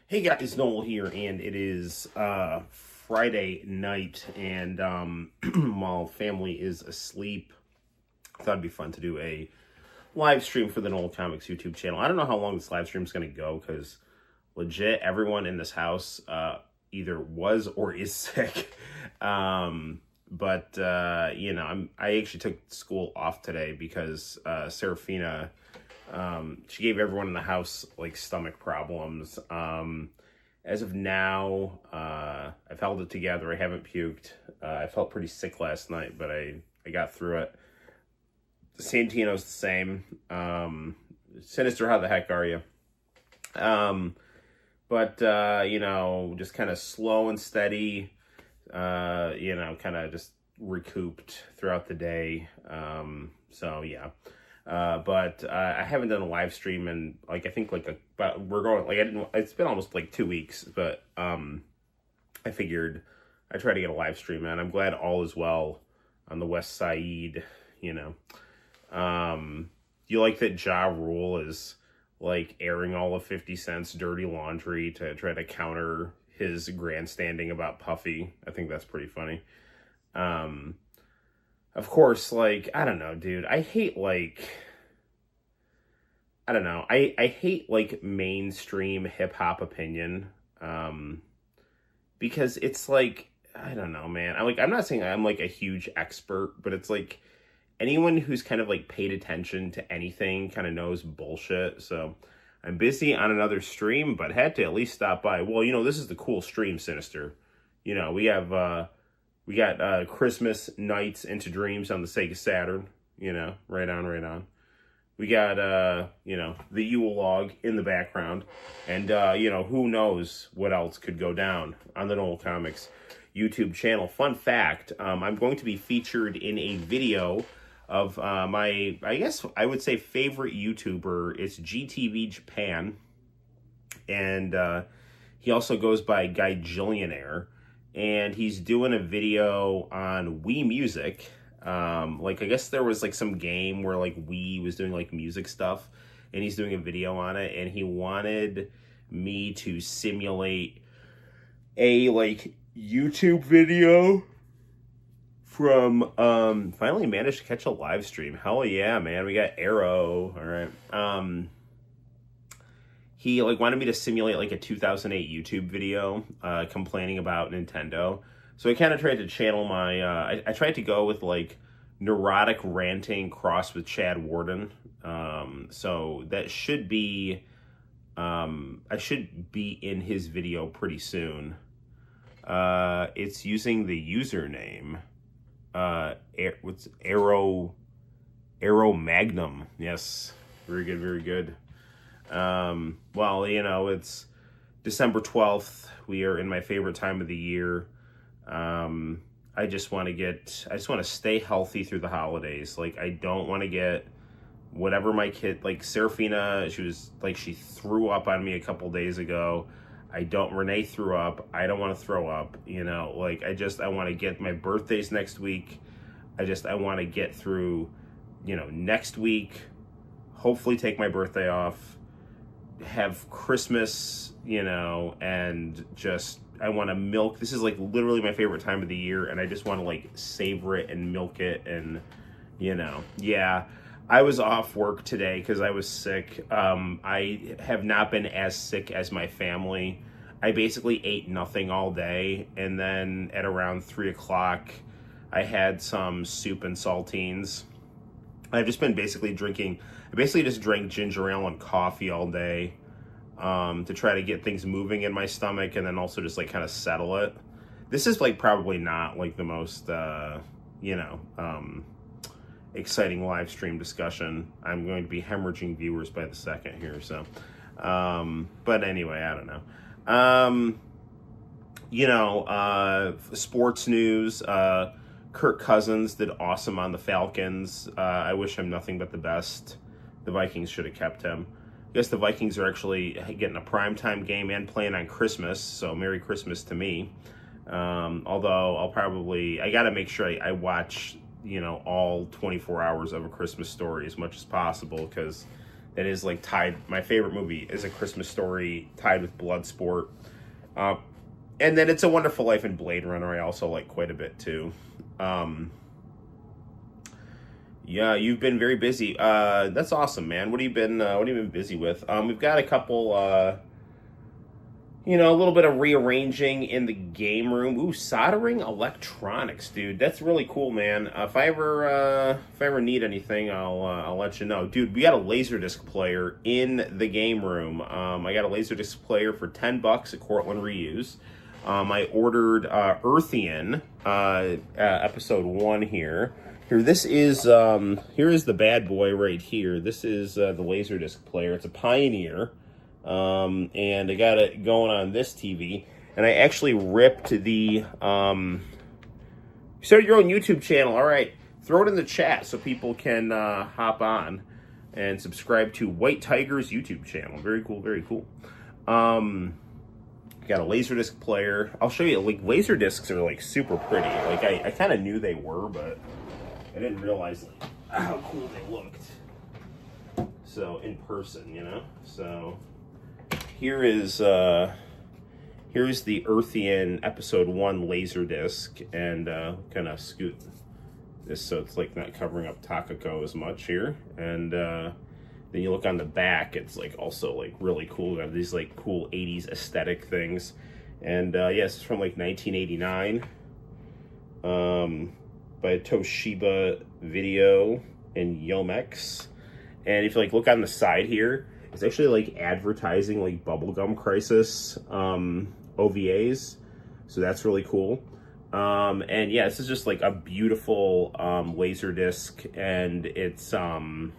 Hey guys, Noel here, and it is Friday night, and while family is asleep, I thought it'd be fun to do a live stream for the Noel ComiX YouTube channel. I don't know how long this live stream is going to go, because legit everyone in this house either was or is sick. I actually took school off today because Serafina, she gave everyone in the house like stomach problems. As of now, I've held it together. I haven't puked. I felt pretty sick last night, but I got through it. Santino's the same. Sinister, how the heck are you? Just kind of slow and steady, kind of just recouped throughout the day. I haven't done a live stream in I think it's been almost like 2 weeks, but I figured I'd try to get a live stream in. I'm glad all is well on the West Side, You like that Ja Rule is like airing all of 50 Cent's dirty laundry to try to counter his grandstanding about Puffy. I think that's pretty funny. Of course, I don't know, dude. I hate, I hate, mainstream hip-hop opinion, because it's, I don't know, man. I'm not saying I'm, a huge expert, but it's, anyone who's kind of, paid attention to anything kind of knows bullshit, so I'm busy on another stream, but had to at least stop by. Well, this is the cool stream, Sinister. We got Christmas Nights into Dreams on the Sega Saturn, right on. We got, the Yule log in the background, and, who knows what else could go down on the Noel ComiX YouTube channel. Fun fact, I'm going to be featured in a video of my, I guess I would say, favorite YouTuber. It's GTV Japan, and he also goes by Guy Jillionaire, and he's doing a video on Wii Music. I guess there was some game where Wii was doing music stuff, and he's doing a video on it, and he wanted me to simulate a YouTube video from finally managed to catch a live stream. Hell yeah, man. We got Arrow. All right. He wanted me to simulate a 2008 YouTube video complaining about Nintendo. So I kind of tried to channel my I tried to go with neurotic ranting crossed with Chad Warden. So that should be I should be in his video pretty soon. It's using the username what's Arrow Magnum. Yes, very good. It's December 12th. We are in my favorite time of the year. I just want to stay healthy through the holidays. I don't want to get whatever my kid, Serafina, she threw up on me a couple days ago. Renee threw up. I don't want to throw up, I want to get, my birthday's next week. I want to get through, next week, hopefully take my birthday off, have Christmas, and I want to milk. This is literally my favorite time of the year, and I just want to savor it and milk it. And yeah, I was off work today because I was sick. I have not been as sick as my family. I basically ate nothing all day, and then at around 3:00, I had some soup and saltines. I've just been basically drinking. I basically just drank ginger ale and coffee all day to try to get things moving in my stomach, and then also just kind of settle it. This is probably not the most exciting live stream discussion. I'm going to be hemorrhaging viewers by the second here, so but anyway, I don't know. Sports news. Kirk Cousins did awesome on the Falcons. I wish him nothing but the best. The Vikings should have kept him. I guess the Vikings are actually getting a primetime game and playing on Christmas, so Merry Christmas to me. Although I got to make sure I watch, all 24 hours of A Christmas Story as much as possible, because that is like tied. My favorite movie is A Christmas Story tied with Bloodsport. And then It's a Wonderful Life and Blade Runner I also like quite a bit too. Yeah, you've been very busy. That's awesome, man. What have you been busy with? We've got a couple, a little bit of rearranging in the game room. Ooh, soldering electronics, dude. That's really cool, man. If I ever need anything, I'll let you know, dude. We got a Laserdisc player in the game room. I got a Laserdisc player for $10 at Cortland Reuse. I ordered Earthian, episode 1 here. Here, this is here is the bad boy right here. This is the Laserdisc player. It's a Pioneer, and I got it going on this TV. And I actually ripped the. You started your own YouTube channel. All right, throw it in the chat so people can hop on and subscribe to White Tiger's YouTube channel. Very cool, very cool. Got a Laserdisc player. I'll show you. Like, Laserdiscs are like super pretty. Like I kind of knew they were, but I didn't realize like how cool they looked. So in person, So here's the Earthian episode 1 Laserdisc, and kind of scoot this so it's like not covering up Takako as much here. And then you look on the back, it's like also like really cool. We have these like cool 80s aesthetic things. And yes, it's from like 1989. By Toshiba Video and Yomex. And if you like look on the side here, it's actually like advertising like Bubblegum Crisis OVAs. So that's really cool. And yeah, this is just like a beautiful Laserdisc, and it's an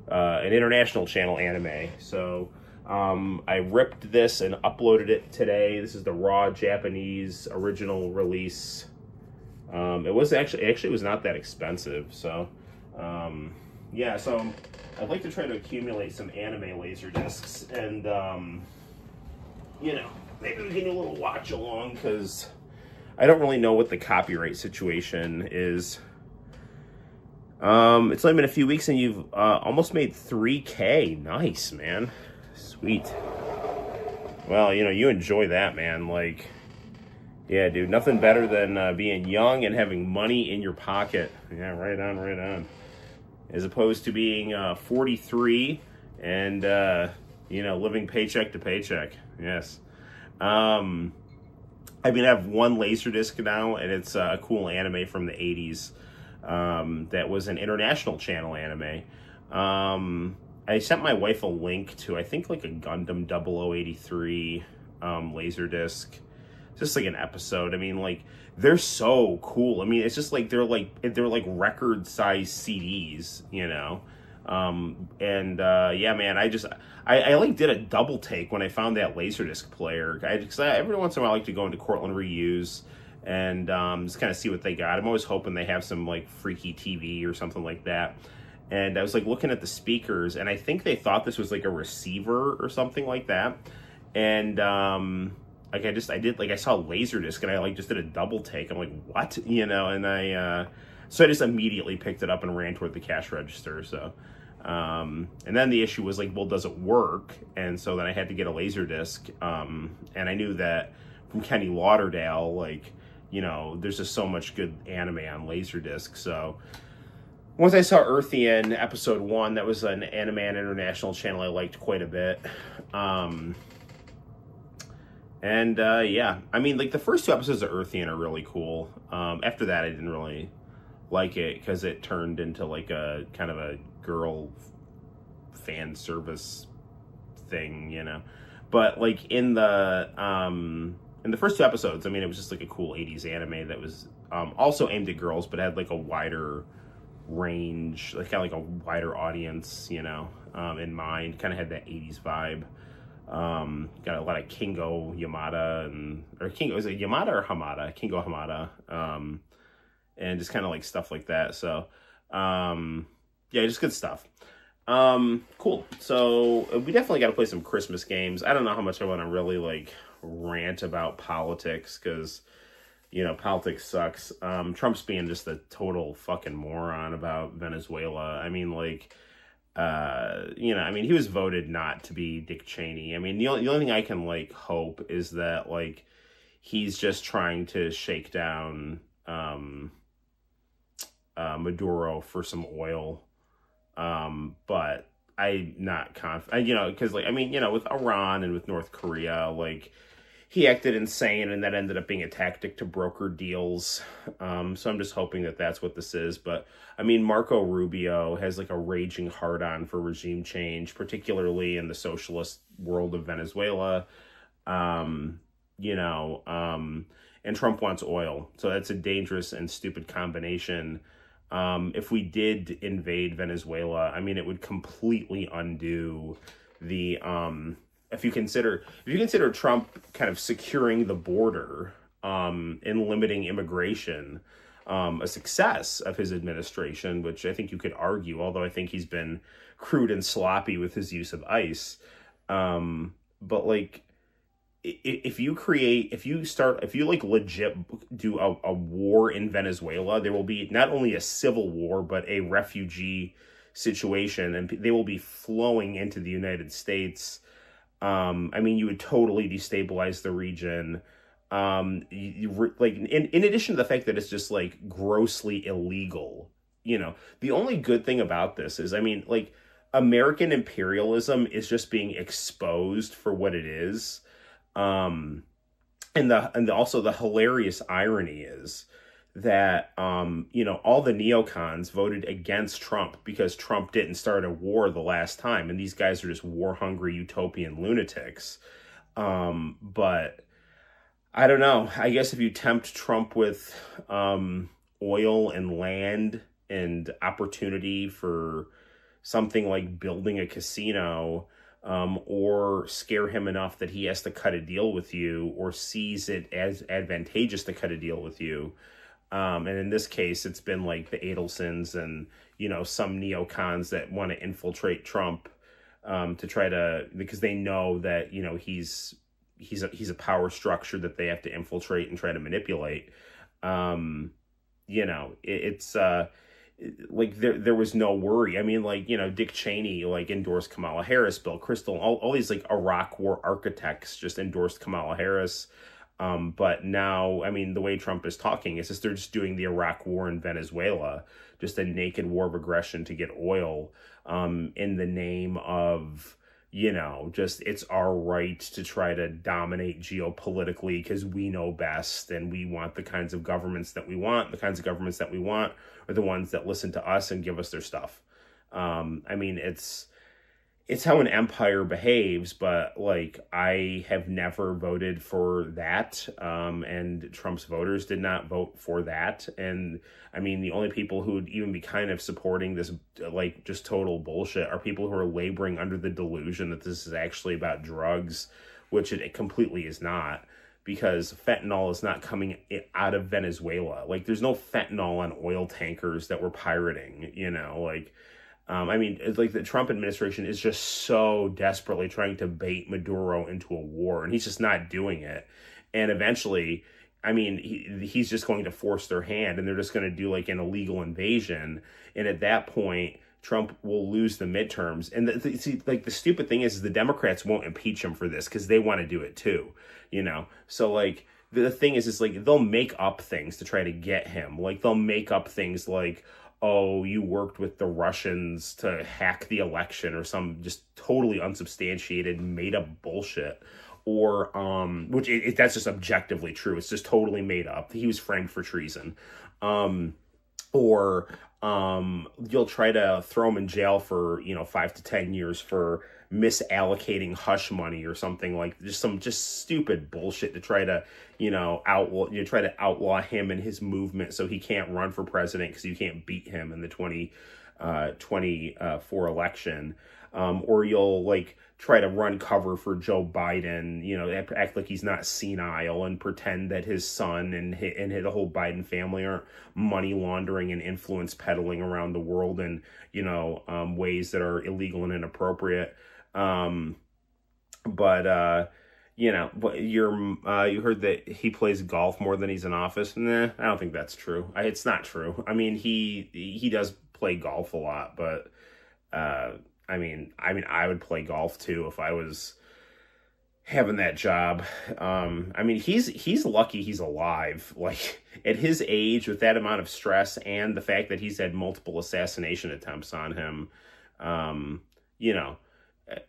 international channel anime. So I ripped this and uploaded it today. This is the raw Japanese original release. It was actually was not that expensive. So yeah, so I'd like to try to accumulate some anime Laserdiscs, and maybe we can do a little watch along, because I don't really know what the copyright situation is. It's only been a few weeks and you've almost made 3K. Nice, man. Sweet. Well, you enjoy that, man. Like, yeah, dude, nothing better than being young and having money in your pocket. Yeah, right on, right on. As opposed to being 43 and, living paycheck to paycheck. Yes. I have one Laserdisc now, and it's a cool anime from the 80s. That was an international channel anime. I sent my wife a link to, I think, like a Gundam 0083 Laserdisc. Just like an episode. I mean, like, they're so cool. I mean, it's just like they're like record size CDs, yeah, man, I like did a double take when I found that Laserdisc player. Every once in a while I like to go into Cortland Reuse and just kind of see what they got. I'm always hoping they have some like freaky TV or something like that. And I was like looking at the speakers, and I think they thought this was like a receiver or something like that. And I saw Laserdisc, and I like just did a double take. I'm like, what? And so I just immediately picked it up and ran toward the cash register. So, and then the issue was like, well, does it work? And so then I had to get a Laserdisc. And I knew that from Kenny Lauderdale, like, there's just so much good anime on Laserdisc. So once I saw Earthian episode 1, that was an Anime International channel I liked quite a bit. Yeah, I mean, like, the first 2 episodes of Earthian are really cool. After that, I didn't really like it because it turned into like a kind of a girl fan service thing, But like in the first 2 episodes, I mean, it was just like a cool 80s anime that was also aimed at girls, but had like a wider range, like kind of like a wider audience, in mind. Kind of had that 80s vibe. Got a lot of Kingo Yamada is it Yamada or Hamada? Kingo Hamada. And just kind of like stuff like that. So, yeah, just good stuff. Cool. So we definitely got to play some Christmas games. I don't know how much I want to really like rant about politics, because, politics sucks. Trump's being just a total fucking moron about Venezuela. I mean, like, you know, I mean, he was voted not to be Dick Cheney. I mean, the only thing I can like hope is that like he's just trying to shake down Maduro for some oil. But I'm not confident, you know, because like I mean, you know, with Iran and with North Korea, like he acted insane, and that ended up being a tactic to broker deals. So I'm just hoping that that's what this is. But I mean, Marco Rubio has like a raging hard on for regime change, particularly in the socialist world of Venezuela. Um, you know, and Trump wants oil, so that's a dangerous and stupid combination. If we did invade Venezuela, I mean, it would completely undo the if you consider Trump kind of securing the border and limiting immigration, a success of his administration, which I think you could argue, although I think he's been crude and sloppy with his use of ICE. But like if you like legit do a war in Venezuela, there will be not only a civil war but a refugee situation, and they will be flowing into the United States. I mean, you would totally destabilize the region. Like in addition to the fact that it's just like grossly illegal, you know, the only good thing about this is, I mean, like American imperialism is just being exposed for what it is. Um, also the hilarious irony is that you know, all the neocons voted against Trump because Trump didn't start a war the last time, and these guys are just war hungry utopian lunatics. But I don't know. I guess if you tempt Trump with oil and land and opportunity for something like building a casino, or scare him enough that he has to cut a deal with you or sees it as advantageous to cut a deal with you. And in this case, it's been like the Adelsons and, you know, some neocons that want to infiltrate Trump, to try to, because they know that, you know, he's a power structure that they have to infiltrate and try to manipulate. You know, it's like there was no worry. I mean, like, you know, Dick Cheney like endorsed Kamala Harris, Bill Kristol, all these like Iraq war architects just endorsed Kamala Harris. But now, I mean, the way Trump is talking is just they're just doing the Iraq war in Venezuela, just a naked war of aggression to get oil, in the name of, you know, just it's our right to try to dominate geopolitically because we know best and we want the kinds of governments that we want. The kinds of governments that we want are the ones that listen to us and give us their stuff. I mean, it's how an empire behaves, but like I have never voted for that, and Trump's voters did not vote for that. And I mean, the only people who would even be kind of supporting this like just total bullshit are people who are laboring under the delusion that this is actually about drugs, which it completely is not, because fentanyl is not coming out of Venezuela. Like there's no fentanyl on oil tankers that we're pirating, you know, like I mean, it's like the Trump administration is just so desperately trying to bait Maduro into a war, and he's just not doing it. And eventually, I mean, he's just going to force their hand, and they're just going to do like an illegal invasion. And at that point, Trump will lose the midterms. And see, like the stupid thing is the Democrats won't impeach him for this because they want to do it too, you know? So like the thing is like they'll make up things to try to get him. Like they'll make up things like, oh, you worked with the Russians to hack the election or some just totally unsubstantiated, made up bullshit. Or, which that's just objectively true. It's just totally made up. He was framed for treason. Or you'll try to throw him in jail for, you know, 5 to 10 years for misallocating hush money or something, like just some just stupid bullshit to try to, you know, outlaw him and his movement so he can't run for president because you can't beat him in the 2024 election. Or you'll like try to run cover for Joe Biden, you know, act like he's not senile and pretend that his son and the whole Biden family aren't money laundering and influence peddling around the world in, you know, ways that are illegal and inappropriate. You know, but you heard that he plays golf more than he's in office. Nah, I don't think that's true. It's not true. I mean, he does play golf a lot, but I would play golf too if I was having that job. He's lucky he's alive. Like at his age, with that amount of stress and the fact that he's had multiple assassination attempts on him, you know,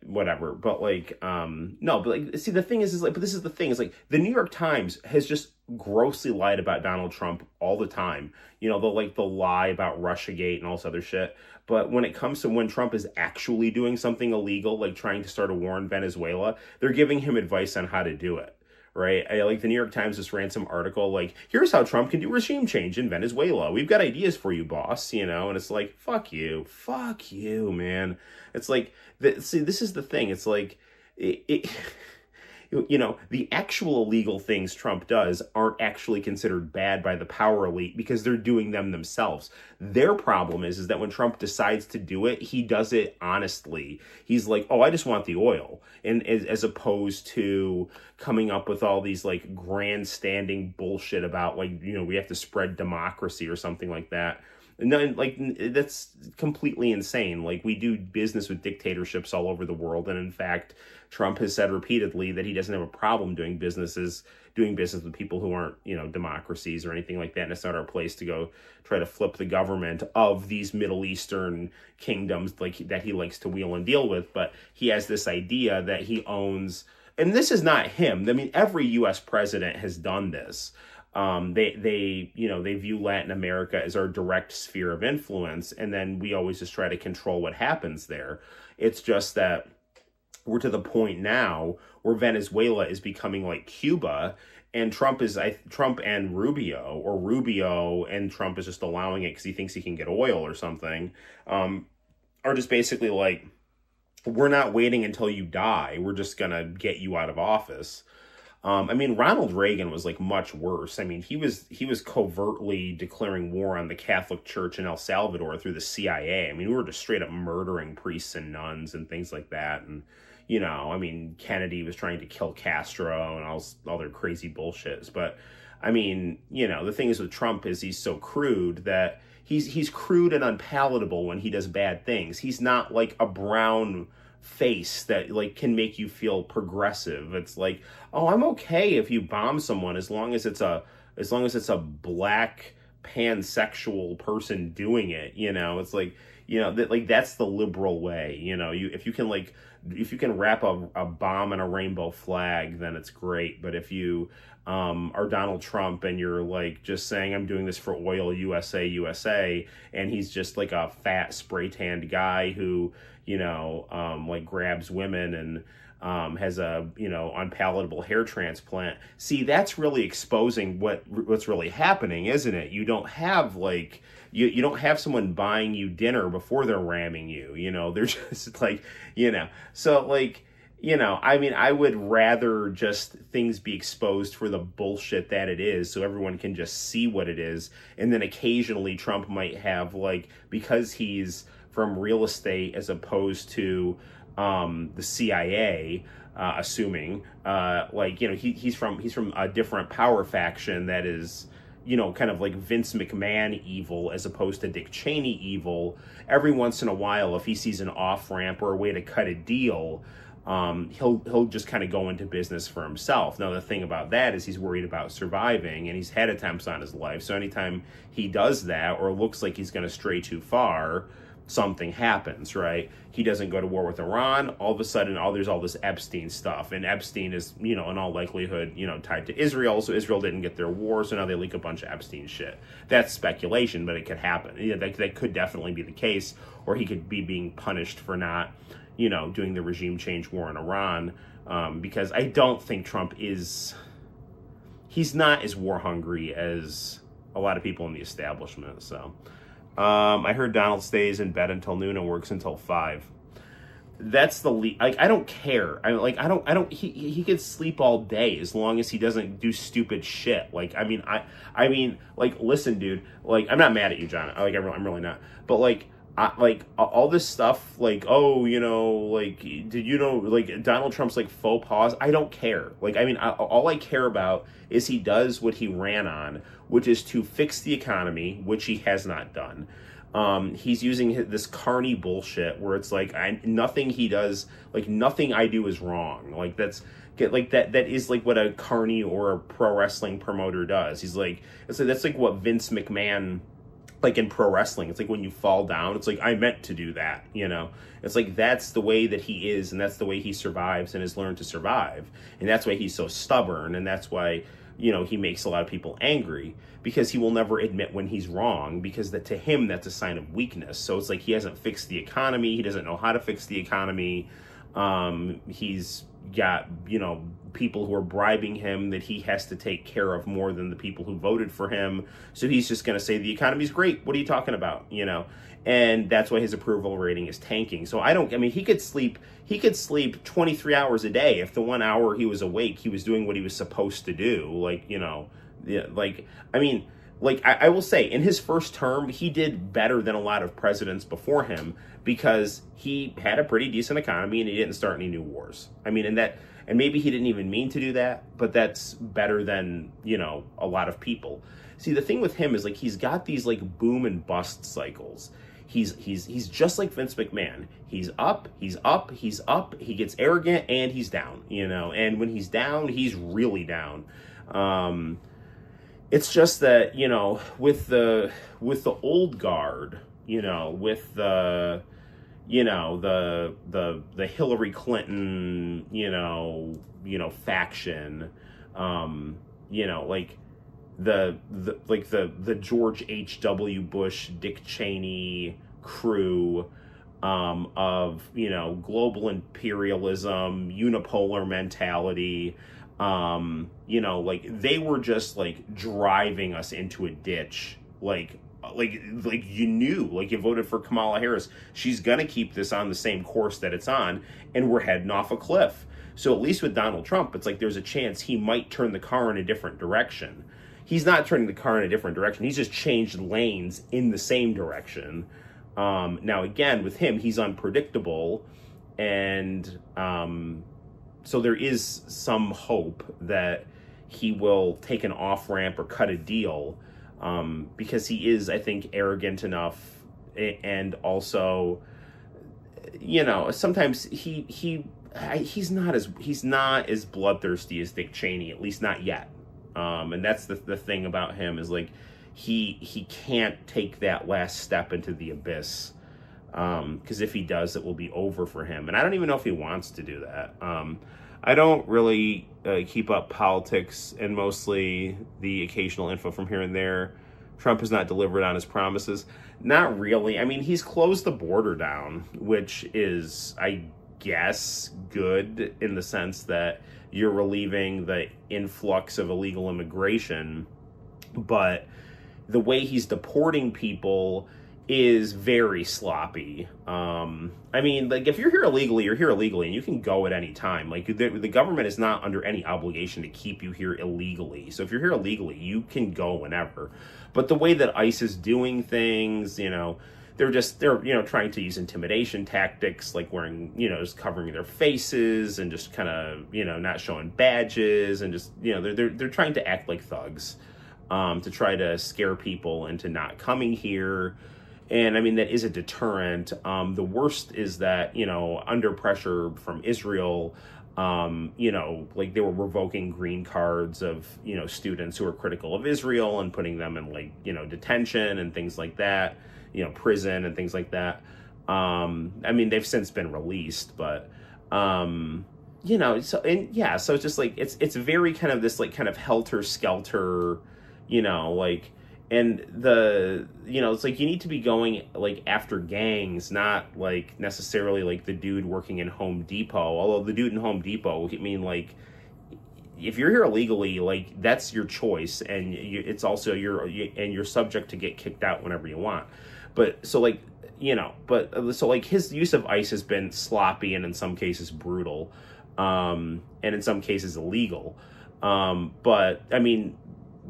whatever. But like, no, but like, see, the thing is like, but this is the thing is like, the New York Times has just grossly lied about Donald Trump all the time. You know, they'll lie about Russiagate and all this other shit. But when it comes to when Trump is actually doing something illegal, like trying to start a war in Venezuela, they're giving him advice on how to do it. Right? Like the New York Times just ran some article like, here's how Trump can do regime change in Venezuela. We've got ideas for you, boss, you know? And it's like, fuck you, man. It's like, see, this is the thing. It's like, you know, the actual illegal things Trump does aren't actually considered bad by the power elite because they're doing them themselves. Their problem is that when Trump decides to do it, he does it honestly. He's like, oh, I just want the oil. And as opposed to coming up with all these like grandstanding bullshit about like, you know, we have to spread democracy or something like that. No, like that's completely insane. Like we do business with dictatorships all over the world, and in fact, Trump has said repeatedly that he doesn't have a problem doing business with people who aren't, you know, democracies or anything like that. And it's not our place to go try to flip the government of these Middle Eastern kingdoms like that he likes to wheel and deal with. But he has this idea that he owns, and this is not him. I mean, every U.S. president has done this. They view Latin America as our direct sphere of influence, and then we always just try to control what happens there. It's just that we're to the point now where Venezuela is becoming like Cuba, and Trump and Rubio and Trump is just allowing it because he thinks he can get oil or something, are just basically like, we're not waiting until you die. We're just gonna get you out of office. Ronald Reagan was like much worse. I mean, he was covertly declaring war on the Catholic Church in El Salvador through the CIA. I mean, we were just straight up murdering priests and nuns and things like that. And, you know, I mean, Kennedy was trying to kill Castro and all their crazy bullshits. But, I mean, you know, the thing is with Trump is he's so crude that he's crude and unpalatable when he does bad things. He's not like a brown face that like can make you feel progressive. It's like, oh, I'm okay if you bomb someone as long as it's a black pansexual person doing it, you know. It's like, you know, that like that's the liberal way, you know. If you can wrap a bomb in a rainbow flag, then it's great. But if you are Donald Trump and you're like just saying I'm doing this for oil, USA, and he's just like a fat spray tanned guy who, you know, like grabs women and has a, you know, unpalatable hair transplant. See, that's really exposing what's really happening, isn't it? You don't have like you don't have someone buying you dinner before they're ramming you, you know. They're just like, you know. So like, you know, I mean, I would rather just things be exposed for the bullshit that it is so everyone can just see what it is. And then occasionally Trump might have like, because he's from real estate as opposed to the CIA, assuming like, you know, he's from a different power faction that is, you know, kind of like Vince McMahon evil as opposed to Dick Cheney evil. Every once in a while, if he sees an off ramp or a way to cut a deal, he'll just kind of go into business for himself. Now, the thing about that is he's worried about surviving, and he's had attempts on his life. So anytime he does that or looks like he's going to stray too far, something happens, right? He doesn't go to war with Iran. All of a sudden, there's all this Epstein stuff. And Epstein is, you know, in all likelihood, you know, tied to Israel. So Israel didn't get their war. So now they leak a bunch of Epstein shit. That's speculation, but it could happen. Yeah, that could definitely be the case. Or he could be being punished for not, you know, doing the regime change war in Iran. Because I don't think Trump he's not as war hungry as a lot of people in the establishment. So I heard Donald stays in bed until noon and works until 5. That's the like, I don't care. He could sleep all day as long as he doesn't do stupid shit. Like, I mean, like, listen, dude, like, I'm not mad at you, John. Like, I'm really not. But like, all this stuff, like, oh, you know, like, did you know, like, Donald Trump's, like, faux pas? I don't care. Like, I mean, all I care about is he does what he ran on, which is to fix the economy, which he has not done, He's using this carny bullshit where it's like nothing he does, like nothing I do is wrong. Like that is like what a carny or a pro wrestling promoter does. He's like, that's like what Vince McMahon, like in pro wrestling, it's like when you fall down, it's like, I meant to do that, you know? It's like, that's the way that he is, and that's the way he survives and has learned to survive. And that's why he's so stubborn, and that's why, you know, he makes a lot of people angry, because he will never admit when he's wrong, because that to him, that's a sign of weakness. So it's like, he hasn't fixed the economy, he doesn't know how to fix the economy. He's got, you know, people who are bribing him that he has to take care of more than the people who voted for him. So he's just going to say the economy's great. What are you talking about? You know, and that's why his approval rating is tanking. So I mean, he could sleep 23 hours a day. If the 1 hour he was awake, he was doing what he was supposed to do. Like, you know, yeah, like, I mean, like, I will say, in his first term, he did better than a lot of presidents before him, because he had a pretty decent economy and he didn't start any new wars. I mean, and maybe he didn't even mean to do that, but that's better than, you know, a lot of people. See, the thing with him is, like, he's got these, like, boom and bust cycles. He's just like Vince McMahon. He's up, he's up, he's up, he gets arrogant, and he's down, you know, and when he's down, he's really down. It's just that, you know, with the old guard, you know, with the, you know, the Hillary Clinton, you know, faction, you know, like the George H.W. Bush, Dick Cheney crew, of, you know, global imperialism, unipolar mentality, you know, like, they were just, like, driving us into a ditch, like you knew, like, you voted for Kamala Harris, she's gonna keep this on the same course that it's on, and we're heading off a cliff. So at least with Donald Trump, it's like there's a chance he might turn the car in a different direction. He's not turning the car in a different direction, he's just changed lanes in the same direction. Now again, with him, he's unpredictable, and so there is some hope that he will take an off-ramp or cut a deal, because he is, I think, arrogant enough, and also, you know, sometimes he's not as bloodthirsty as Dick Cheney, at least not yet. And that's the thing about him, is like, he can't take that last step into the abyss. Because if he does, it will be over for him. And I don't even know if he wants to do that. I don't really keep up politics, and mostly the occasional info from here and there. Trump has not delivered on his promises. Not really. I mean, he's closed the border down, which is, I guess, good in the sense that you're relieving the influx of illegal immigration. But the way he's deporting people is very sloppy. I mean, like, if you're here illegally, you're here illegally, and you can go at any time. Like, the government is not under any obligation to keep you here illegally. So if you're here illegally, you can go whenever. But the way that ICE is doing things, you know, they're you know, trying to use intimidation tactics, like wearing, you know, just covering their faces and just kind of, you know, not showing badges, and just, you know, they're trying to act like thugs, to try to scare people into not coming here. And I mean, that is a deterrent. The worst is that, you know, under pressure from Israel, you know, like, they were revoking green cards of, you know, students who are critical of Israel and putting them in, like, you know, detention and things like that, you know, prison and things like that. I mean, they've since been released, but, you know, so it's just like, it's very kind of this, like, kind of helter-skelter, you know, like, and you know, it's like, you need to be going, like, after gangs, not, like, necessarily, like, the dude working in Home Depot. Although the dude in Home Depot, I mean, like, if you're here illegally, like, that's your choice, and it's also you're subject to get kicked out whenever you want. But so, like, you know, but so, like, his use of ICE has been sloppy, and in some cases brutal, and in some cases illegal. But I mean,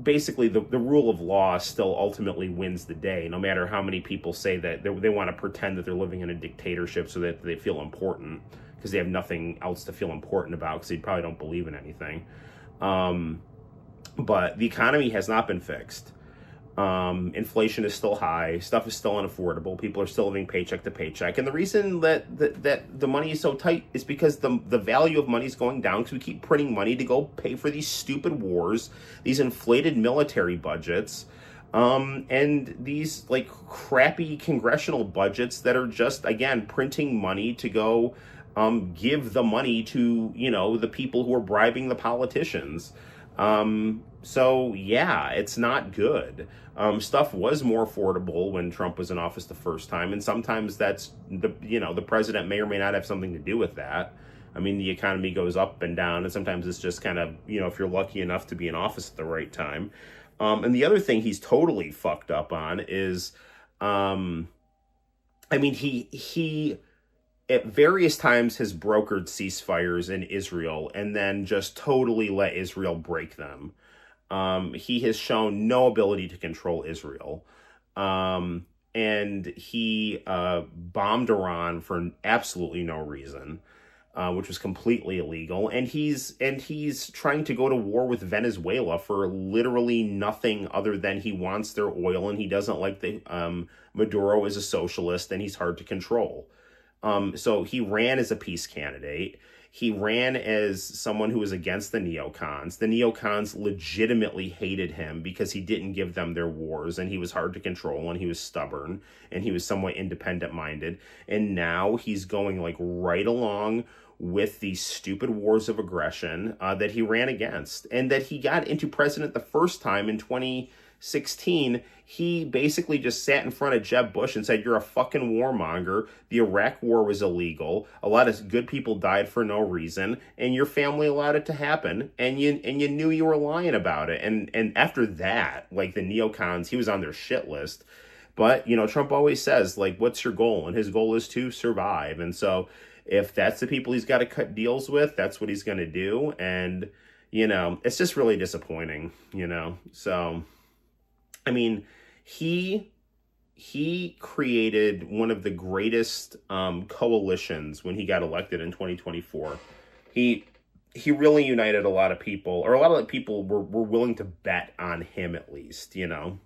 basically the rule of law still ultimately wins the day, no matter how many people say that they want to pretend that they're living in a dictatorship so that they feel important, because they have nothing else to feel important about, because they probably don't believe in anything. But the economy has not been fixed. Inflation is still high. Stuff is still unaffordable. People are still living paycheck to paycheck. And the reason that the money is so tight is because the value of money is going down because we keep printing money to go pay for these stupid wars, these inflated military budgets, and these like crappy congressional budgets that are just, again, printing money to go give the money to, the people who are bribing the politicians. So yeah, it's not good. Stuff was more affordable when Trump was in office the first time, and sometimes that's the president may or may not have something to do with that. I mean, the economy goes up and down, and sometimes it's just kind of, if you're lucky enough to be in office at the right time. And the other thing he's totally fucked up on is, he at various times has brokered ceasefires in Israel and then just totally let Israel break them. He has shown no ability to control Israel. And he bombed Iran for absolutely no reason, which was completely illegal. And he's trying to go to war with Venezuela for literally nothing other than he wants their oil, and he doesn't like Maduro is a socialist and he's hard to control. So he ran as a peace candidate. He ran as someone who was against the neocons. The neocons legitimately hated him because he didn't give them their wars, and he was hard to control, and he was stubborn, and he was somewhat independent-minded. And now he's going like right along with these stupid wars of aggression that he ran against, and that he got into president the first time in 2016. He basically just sat in front of Jeb Bush and said, "You're a fucking warmonger. The Iraq war was illegal. A lot of good people died for no reason, and your family allowed it to happen, and you knew you were lying about it." And after that, like the neocons, he was on their shit list. But, Trump always says, like, what's your goal? And his goal is to survive. And so if that's the people he's got to cut deals with, that's what he's going to do. And, it's just really disappointing, So, I mean, he created one of the greatest coalitions when he got elected in 2024. He really united a lot of people, or a lot of people were willing to bet on him at least, And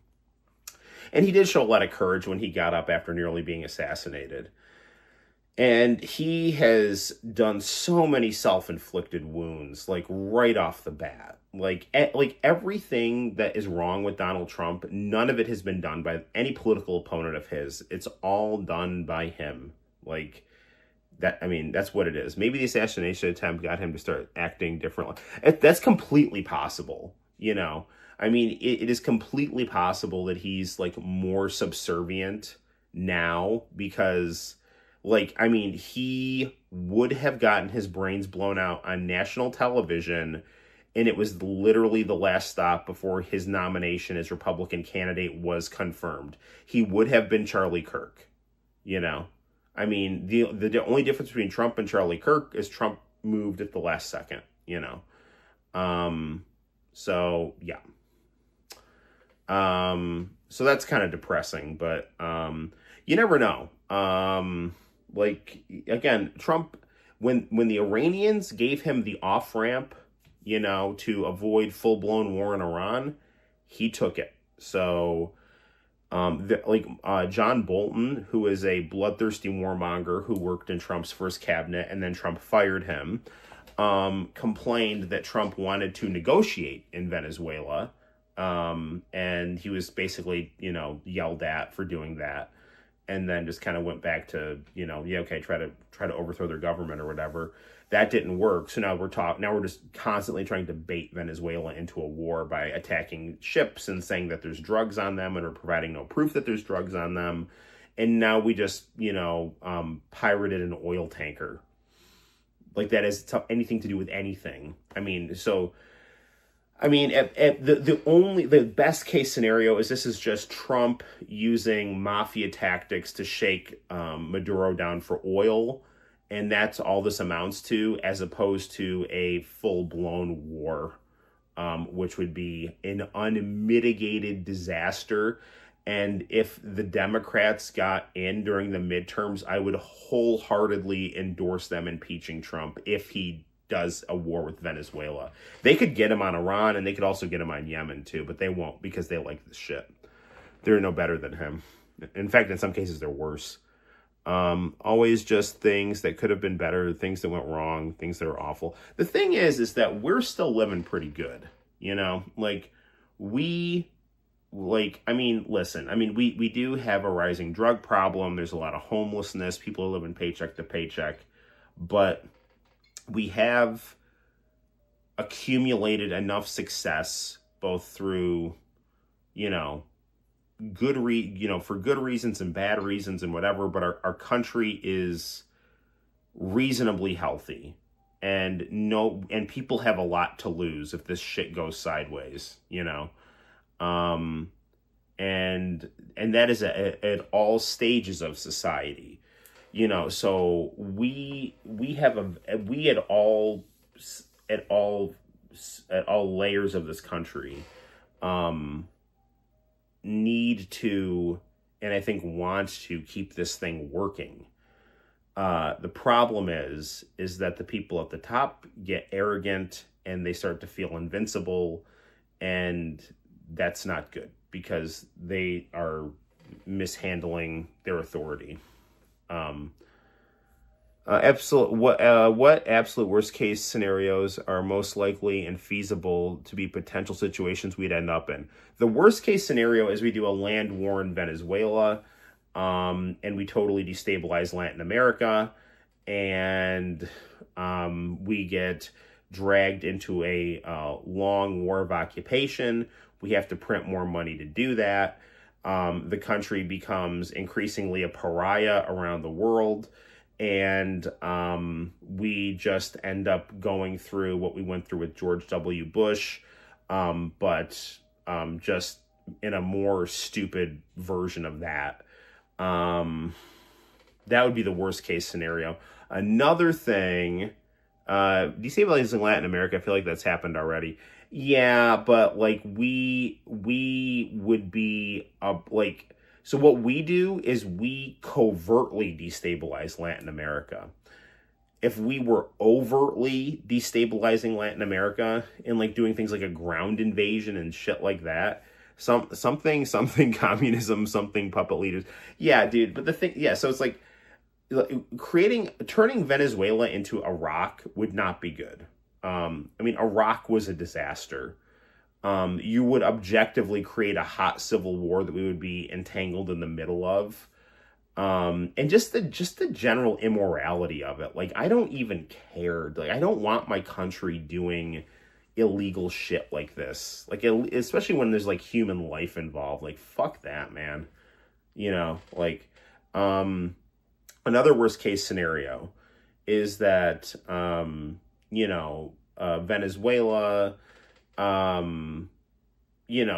he did show a lot of courage when he got up after nearly being assassinated. And he has done so many self-inflicted wounds, like right off the bat. Like everything that is wrong with Donald Trump, none of it has been done by any political opponent of his. It's all done by him. Like that. I mean, that's what it is. Maybe the assassination attempt got him to start acting differently. That's completely possible. I mean, it is completely possible that he's like more subservient now because, he would have gotten his brains blown out on national television, and it was literally the last stop before his nomination as Republican candidate was confirmed. He would have been Charlie Kirk, I mean, the only difference between Trump and Charlie Kirk is Trump moved at the last second, So, yeah. So that's kind of depressing, but you never know. Again, Trump, when the Iranians gave him the off-ramp, to avoid full-blown war in Iran, he took it. So, John Bolton, who is a bloodthirsty warmonger who worked in Trump's first cabinet, and then Trump fired him, complained that Trump wanted to negotiate in Venezuela, and he was basically, yelled at for doing that. And then just kind of went back to, try to overthrow their government or whatever. That didn't work. So now we're just constantly trying to bait Venezuela into a war by attacking ships and saying that there's drugs on them and are providing no proof that there's drugs on them. And now we just, pirated an oil tanker. Like that has anything to do with anything. The best case scenario is this is just Trump using mafia tactics to shake Maduro down for oil, and that's all this amounts to, as opposed to a full-blown war, which would be an unmitigated disaster. And if the Democrats got in during the midterms, I would wholeheartedly endorse them impeaching Trump if he does a war with Venezuela. They could get him on Iran, and they could also get him on Yemen too, but they won't because they like this shit. they're no better than him. In fact, in some cases, they're worse. Always just things that could have been better, things that went wrong, things that are awful. The thing is that we're still living pretty good, you know? Like, I mean, listen, I mean, we do have a rising drug problem. There's a lot of homelessness. People are living paycheck to paycheck. But we have accumulated enough success, both through, you know, for good reasons and bad reasons and whatever, but our country is reasonably healthy, and people have a lot to lose if this shit goes sideways, you know. And that is at all stages of society, you know. So we at all layers of this country need to, and I think want to, keep this thing working. The problem is that the people at the top get arrogant and they start to feel invincible, and that's not good because they are mishandling their authority. What absolute worst case scenarios are most likely and feasible to be potential situations we'd end up in? The worst case scenario is we do a land war in Venezuela, and we totally destabilize Latin America, and we get dragged into a long war of occupation. We have to print more money to do that. The country becomes increasingly a pariah around the world. And we just end up going through what we went through with George W. Bush, but just in a more stupid version of that. That would be the worst case scenario. Another thing, destabilizing Latin America, I feel like that's happened already. Yeah, but like we would be so what we do is we covertly destabilize Latin America. If we were overtly destabilizing Latin America and like doing things like a ground invasion and shit like that, something communism, something puppet leaders. Yeah, dude. But the thing, yeah. So it's like turning Venezuela into Iraq would not be good. I mean, Iraq was a disaster. You would objectively create a hot civil war that we would be entangled in the middle of. And just the general immorality of it. Like, I don't even care. Like, I don't want my country doing illegal shit like this. Like, especially when there's like human life involved. Like, fuck that, man. You know, like, another worst case scenario is that, Venezuela,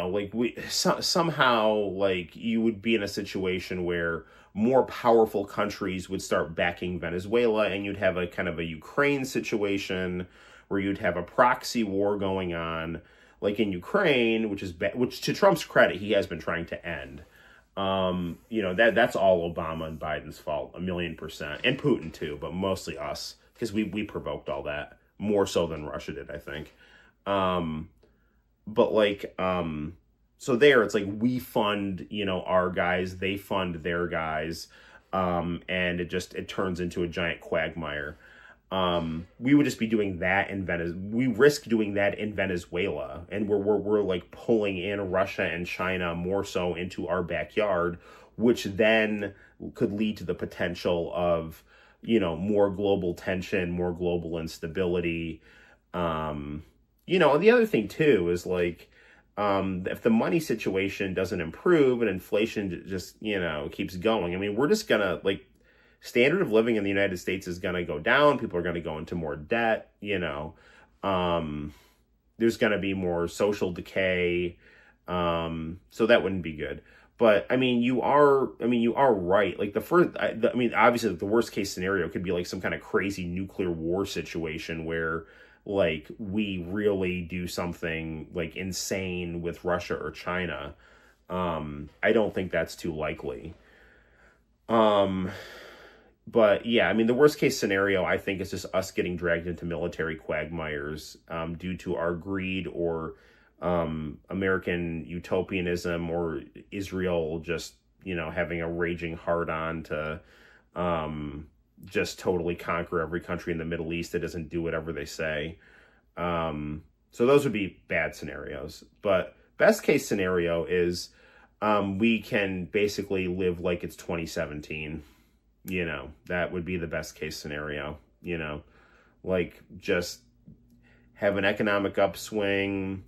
like somehow like you would be in a situation where more powerful countries would start backing Venezuela, and you'd have a kind of a Ukraine situation where you'd have a proxy war going on, like in Ukraine, which to Trump's credit, he has been trying to end. That's all Obama and Biden's fault, 1,000,000%, and Putin too, but mostly us, because we provoked all that more so than Russia did, I think. But like, so there, it's like we fund, our guys, they fund their guys, and it turns into a giant quagmire. We would just be doing that in we risk doing that in Venezuela, and we're like pulling in Russia and China more so into our backyard, which then could lead to the potential of, more global tension, more global instability. And the other thing too is like, if the money situation doesn't improve and inflation just, keeps going, I mean, we're just gonna standard of living in the United States is going to go down. People are going to go into more debt, there's going to be more social decay. So that wouldn't be good. But I mean, you are right. Like obviously the worst case scenario could be like some kind of crazy nuclear war situation where like we really do something like insane with Russia or China. I don't think that's too likely. But yeah, I mean, the worst case scenario, I think, is just us getting dragged into military quagmires due to our greed or American utopianism or Israel just, having a raging hard-on to just totally conquer every country in the Middle East that doesn't do whatever they say. So those would be bad scenarios. But best case scenario is we can basically live like it's 2017. That would be the best case scenario. Like just have an economic upswing,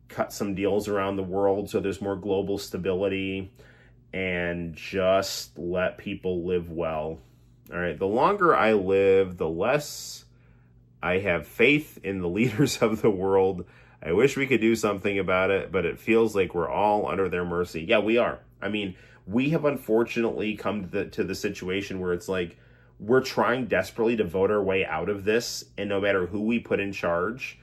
cut some deals around the world so there's more global stability, and just let people live well. All right, the longer I live, the less I have faith in the leaders of the world. I wish we could do something about it, but it feels like we're all under their mercy. Yeah, we are. I mean, we have unfortunately come to the situation where it's like we're trying desperately to vote our way out of this, and no matter who we put in charge,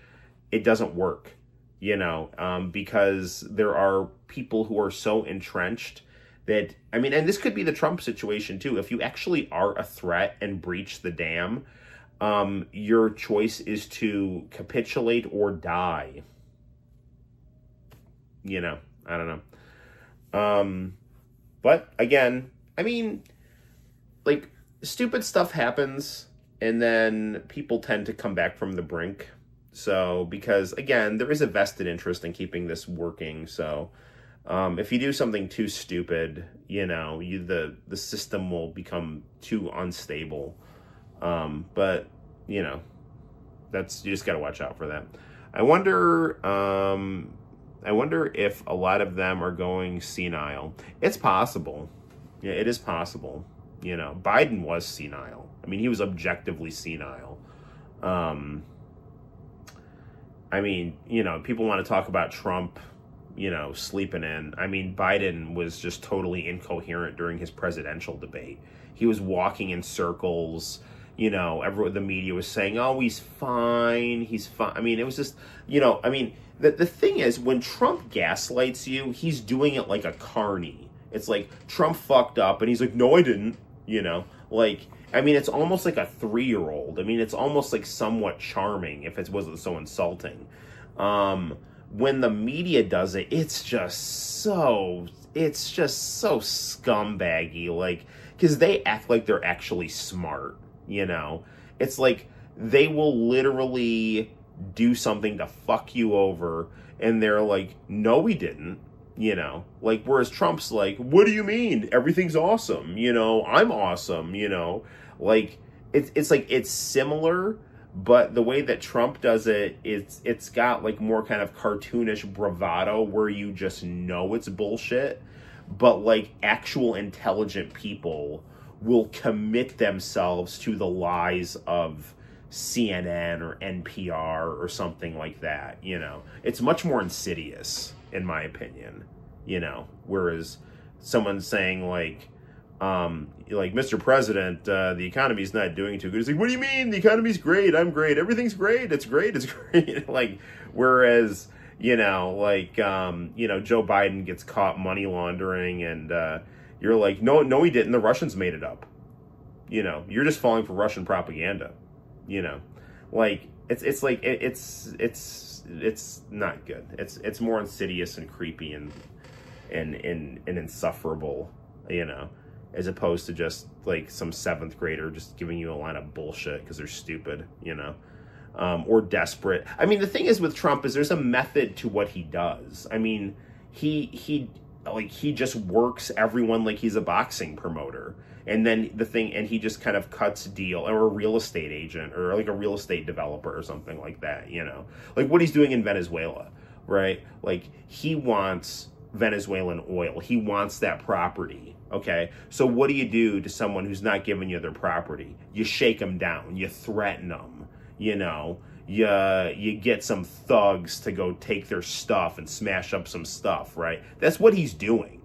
it doesn't work, because there are people who are so entrenched that, I mean, and this could be the Trump situation too. If you actually are a threat and breach the dam, your choice is to capitulate or die. I don't know. But again, I mean, like, stupid stuff happens and then people tend to come back from the brink. So, because again, there is a vested interest in keeping this working. So, if you do something too stupid, the system will become too unstable. But you just got to watch out for that. I wonder if a lot of them are going senile. It's possible. Yeah, it is possible. Biden was senile. I mean, he was objectively senile. I mean, people want to talk about Trump, sleeping in. I mean, Biden was just totally incoherent during his presidential debate. He was walking in circles. The media was saying, oh, he's fine. I mean, it was just, the thing is, when Trump gaslights you, he's doing it like a carny. It's like, Trump fucked up, and he's like, no, I didn't, I mean, it's almost like a 3-year-old. I mean, it's almost like somewhat charming if it wasn't so insulting. When the media does it, it's just so scumbaggy, because they act like they're actually smart. It's like they will literally do something to fuck you over, and they're like, no, we didn't, whereas Trump's like, what do you mean? Everything's awesome. I'm awesome, it's like, it's similar, but the way that Trump does it, it's got like more kind of cartoonish bravado where you just know it's bullshit, but like actual intelligent people will commit themselves to the lies of CNN or NPR or something like that. It's much more insidious, in my opinion. Whereas someone's saying like Mr. President, the economy's not doing too good. It's like, what do you mean? The economy's great. I'm great. Everything's great. It's great. It's great. Whereas Joe Biden gets caught money laundering, and you're like, no, he didn't. The Russians made it up. You're just falling for Russian propaganda. It's not good. It's more insidious and creepy and insufferable. As opposed to just like some 7th grader just giving you a line of bullshit because they're stupid. Or desperate. I mean, the thing is with Trump is there's a method to what he does. I mean, he just works everyone like he's a boxing promoter. And then he just kind of cuts deal, or a real estate agent, or like a real estate developer or something like that, Like what he's doing in Venezuela, right? Like he wants Venezuelan oil. He wants that property, okay? So what do you do to someone who's not giving you their property? You shake them down. You threaten them, You get some thugs to go take their stuff and smash up some stuff, right? That's what he's doing,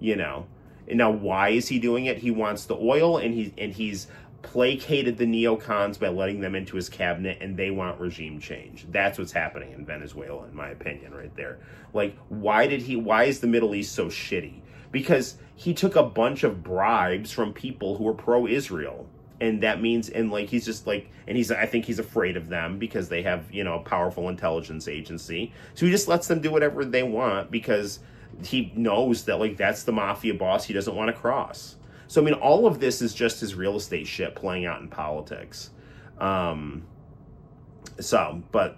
And now, why is he doing it? He wants the oil, and he's placated the neocons by letting them into his cabinet, and they want regime change. That's what's happening in Venezuela, in my opinion, right there. Like, why is the Middle East so shitty? Because he took a bunch of bribes from people who were pro-Israel, and that means, and like he's just like, and I think he's afraid of them because they have, you know, a powerful intelligence agency. So he just lets them do whatever they want because he knows that like that's the mafia boss he doesn't want to cross. So I mean, all of this is just his real estate shit playing out in politics. But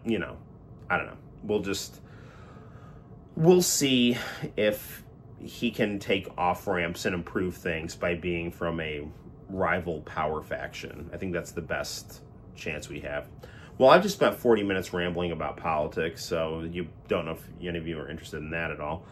you know, I don't know. We'll see if he can take off ramps and improve things by being from a rival power faction. I think that's the best chance we have. Well, I've just spent 40 minutes rambling about politics, so you don't know if any of you are interested in that at all.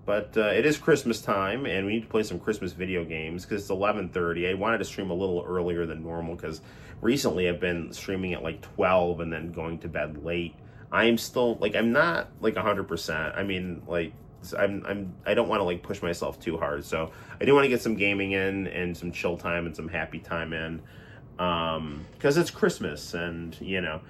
But it is Christmas time, and we need to play some Christmas video games because it's 11:30. I wanted to stream a little earlier than normal because recently I've been streaming at like 12 and then going to bed late. I am still like, I'm not like 100%. I mean, like, I don't want to like push myself too hard. So I do want to get some gaming in and some chill time and some happy time in, because it's Christmas, and you know,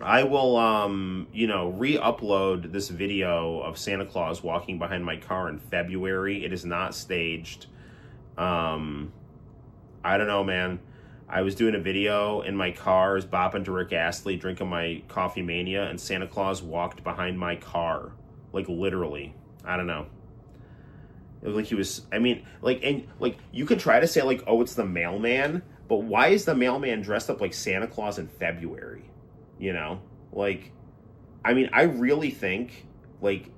I will, you know, re-upload this video of Santa Claus walking behind my car in February. It is not staged. I don't know, man. I was doing a video in my car, was bopping to Rick Astley, drinking my Coffee Mania, and Santa Claus walked behind my car. Like, literally. I don't know. It was like he was, I mean, like, and, like, you could try to say, like, oh, it's the mailman, but why is the mailman dressed up like Santa Claus in February? You know? Like, I mean, I really think, like,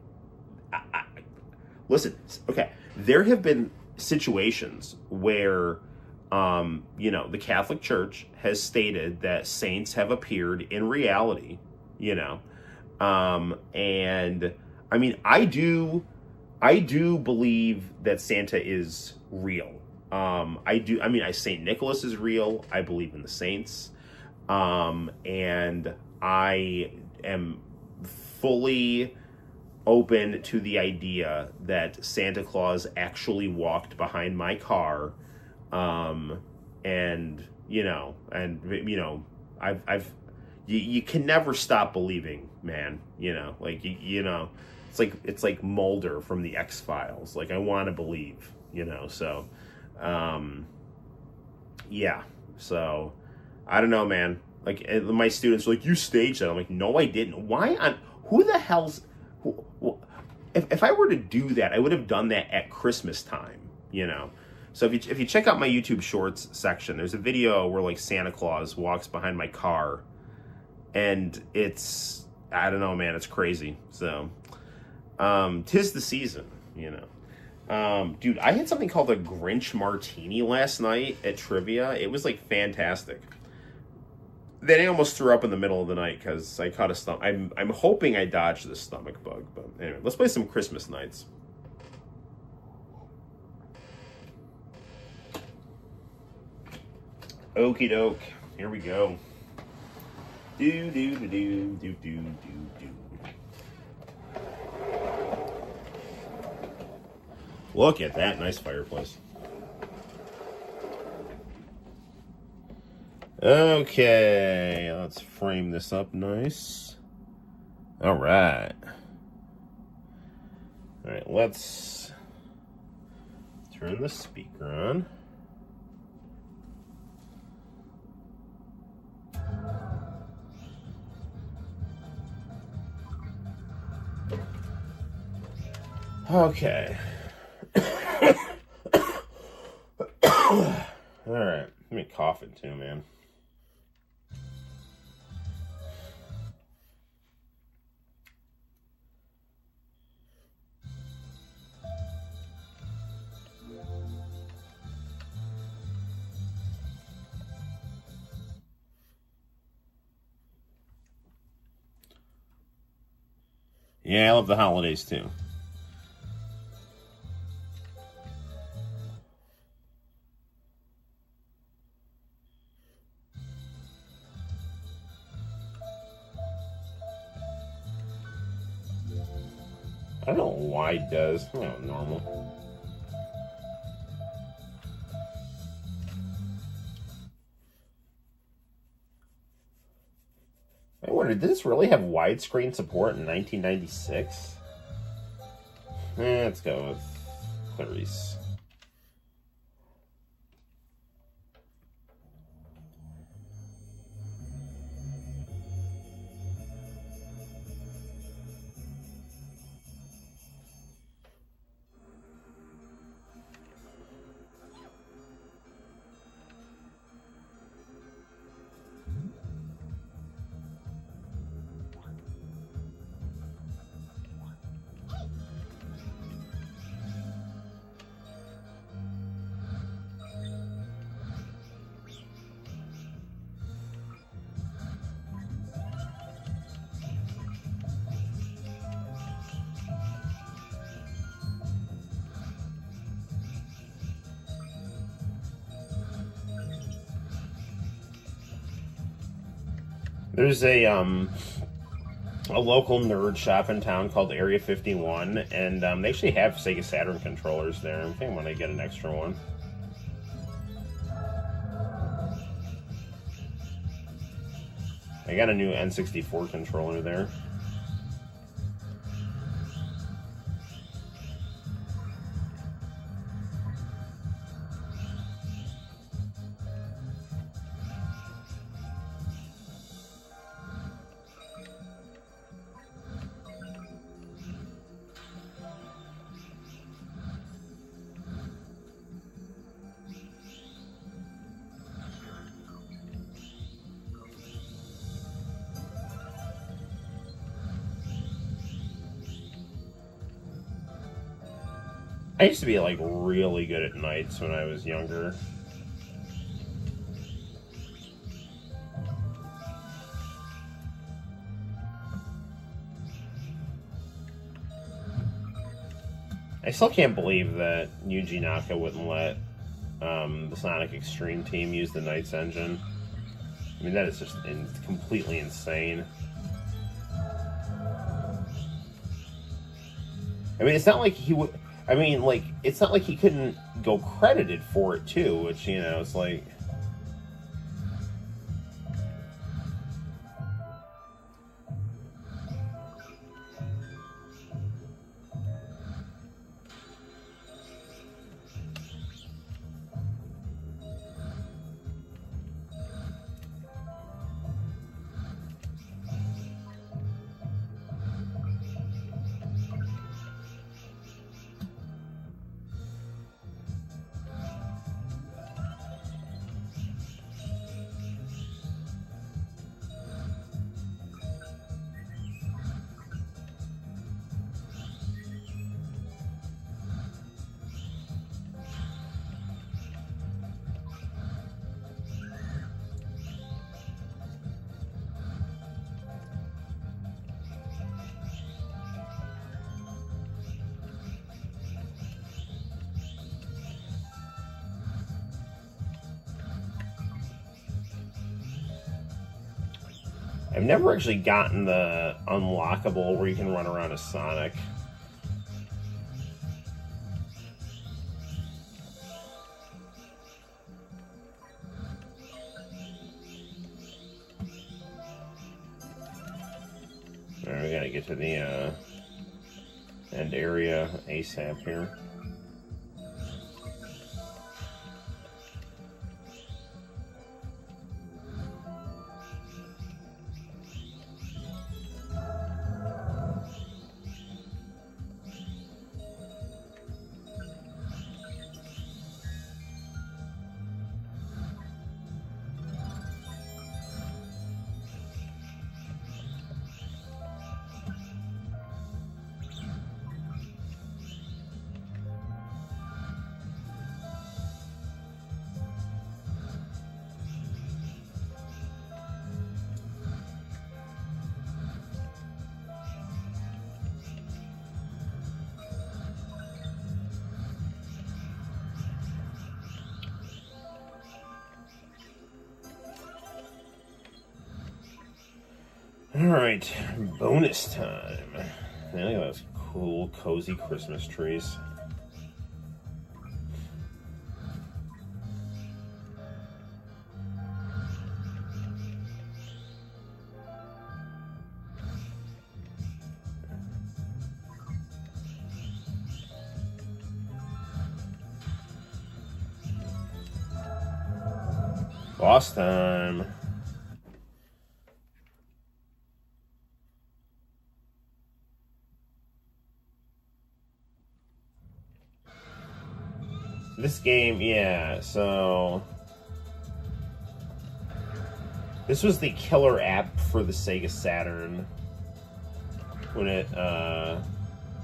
listen, okay, there have been situations where, you know, the Catholic Church has stated that saints have appeared in reality, you know, and I mean, I do believe that Santa is real. I mean, Saint Nicholas is real. I believe in the saints, and I am fully open to the idea that Santa Claus actually walked behind my car. And you know, you can never stop believing, man. You know, like, you know, it's like Mulder from the X-Files. Like, I want to believe, you know, so, yeah, so, I don't know, man. Like, my students are like, you staged that. I'm like, no, I didn't. Who the hell's, if I were to do that, I would have done that at Christmas time, you know. So if you check out my YouTube Shorts section, there's a video where like Santa Claus walks behind my car, and it's, I don't know, man, it's crazy. So, 'tis the season, you know. Dude, I had something called a Grinch Martini last night at trivia. It was like fantastic. Then I almost threw up in the middle of the night because I caught a stomach. I'm hoping I dodged the stomach bug, but anyway, let's play some Christmas Nights. Okie doke, here we go. Do do do do do do do do. Look at that nice fireplace. Okay, let's frame this up nice. All right. All right, let's turn the speaker on. Okay. All right. Let me coughing too, man. Yeah, I love the holidays too. I don't know why it does. Oh, normal. I wonder, did this really have widescreen support in 1996? Let's go with Clarice. There's a local nerd shop in town called Area 51, and they actually have Sega Saturn controllers there. I think I'm gonna get an extra one. I got a new N64 controller there. I used to be like really good at nights when I was younger. I still can't believe that Yuji Naka wouldn't let the Sonic Extreme team use the Knights engine. I mean, that is just completely insane. I mean, it's not like he would... I mean, like, it's not like he couldn't go credited for it, too, which, you know, it's like... I've never actually gotten the unlockable where you can run around as Sonic. Alright, we gotta get to the end area ASAP here. Alright, bonus time. Look at those cool, cozy Christmas trees. Boss time. This game, yeah, so this was the killer app for the Sega Saturn when it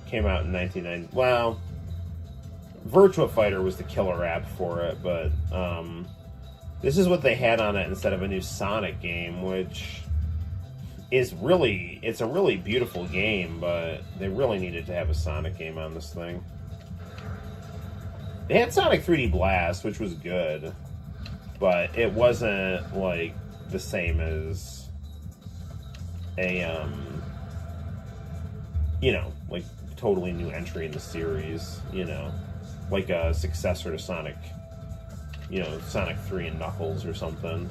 came out in 1990. Well, Virtua Fighter was the killer app for it, but this is what they had on it instead of a new Sonic game, which is really, it's a really beautiful game, but they really needed to have a Sonic game on this thing. They had Sonic 3D Blast, which was good, but it wasn't, like, the same as a you know, like totally new entry in the series, you know, like a successor to Sonic, you know, Sonic 3 and Knuckles or something.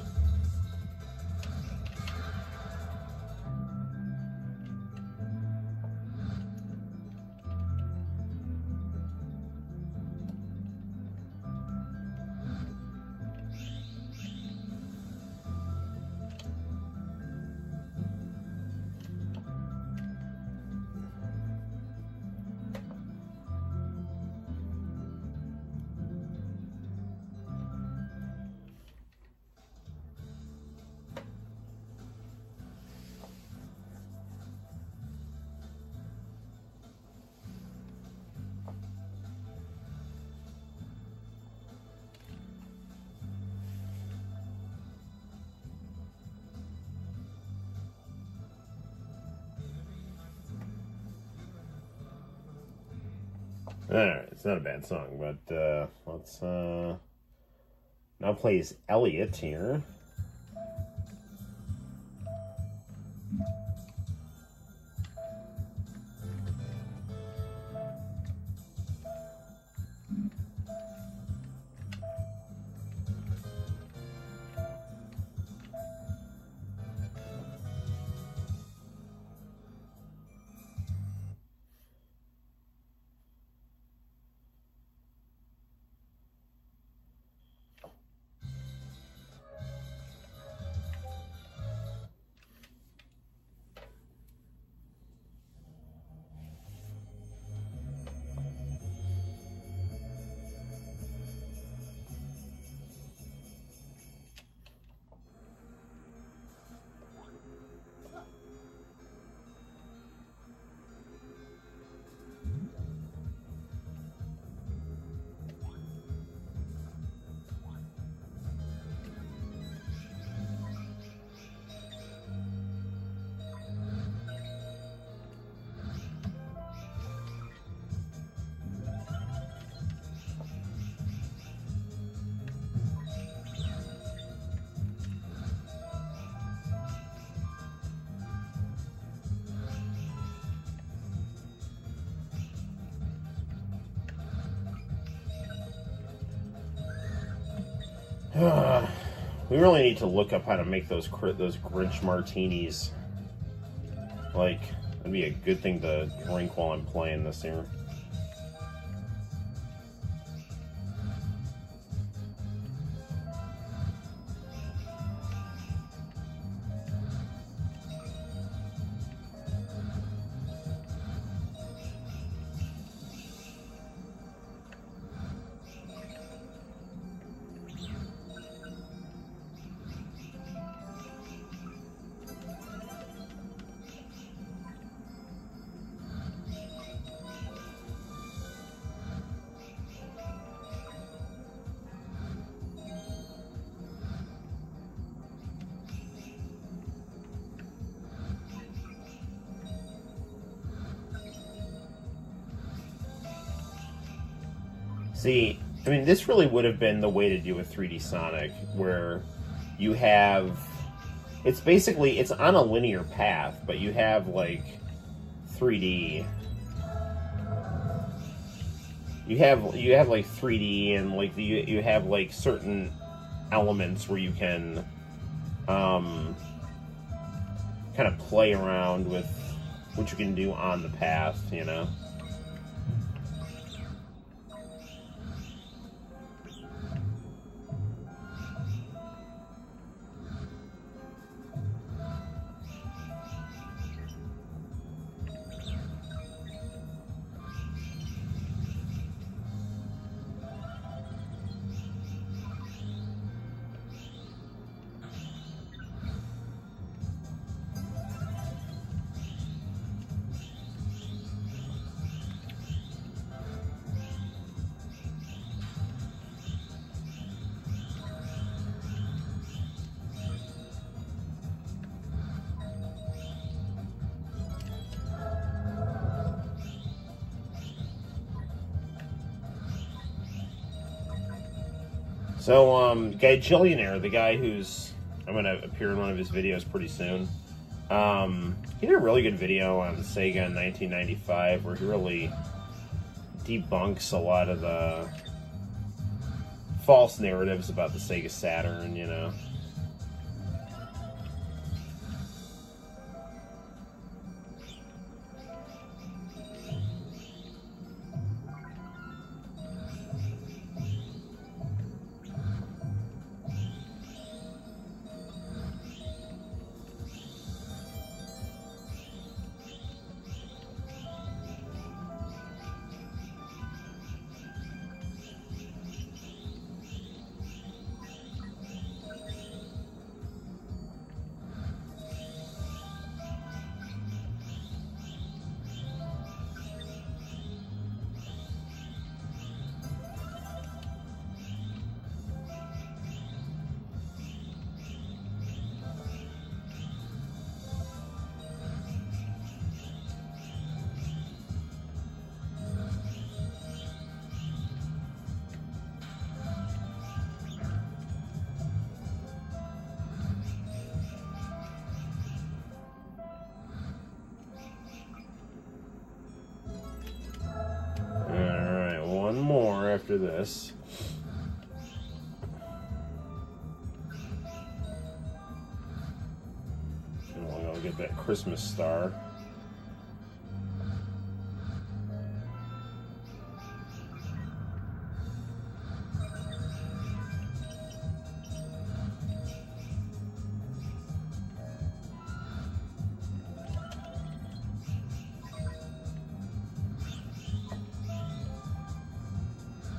Alright, it's not a bad song, but let's now plays Elliot here. We really need to look up how to make those Grinch martinis. Like, that'd be a good thing to drink while I'm playing this here. See, I mean, this really would have been the way to do a 3D Sonic, where you have, it's basically, it's on a linear path, but you have, like, 3D. You have like 3D, and like you have like certain elements where you can kind of play around with what you can do on the path, you know. So, Guy Jillionaire, the guy who's, I'm going to appear in one of his videos pretty soon, He did a really good video on Sega in 1995 where he really debunks a lot of the false narratives about the Sega Saturn, you know. One more after this. And we'll get that Christmas star.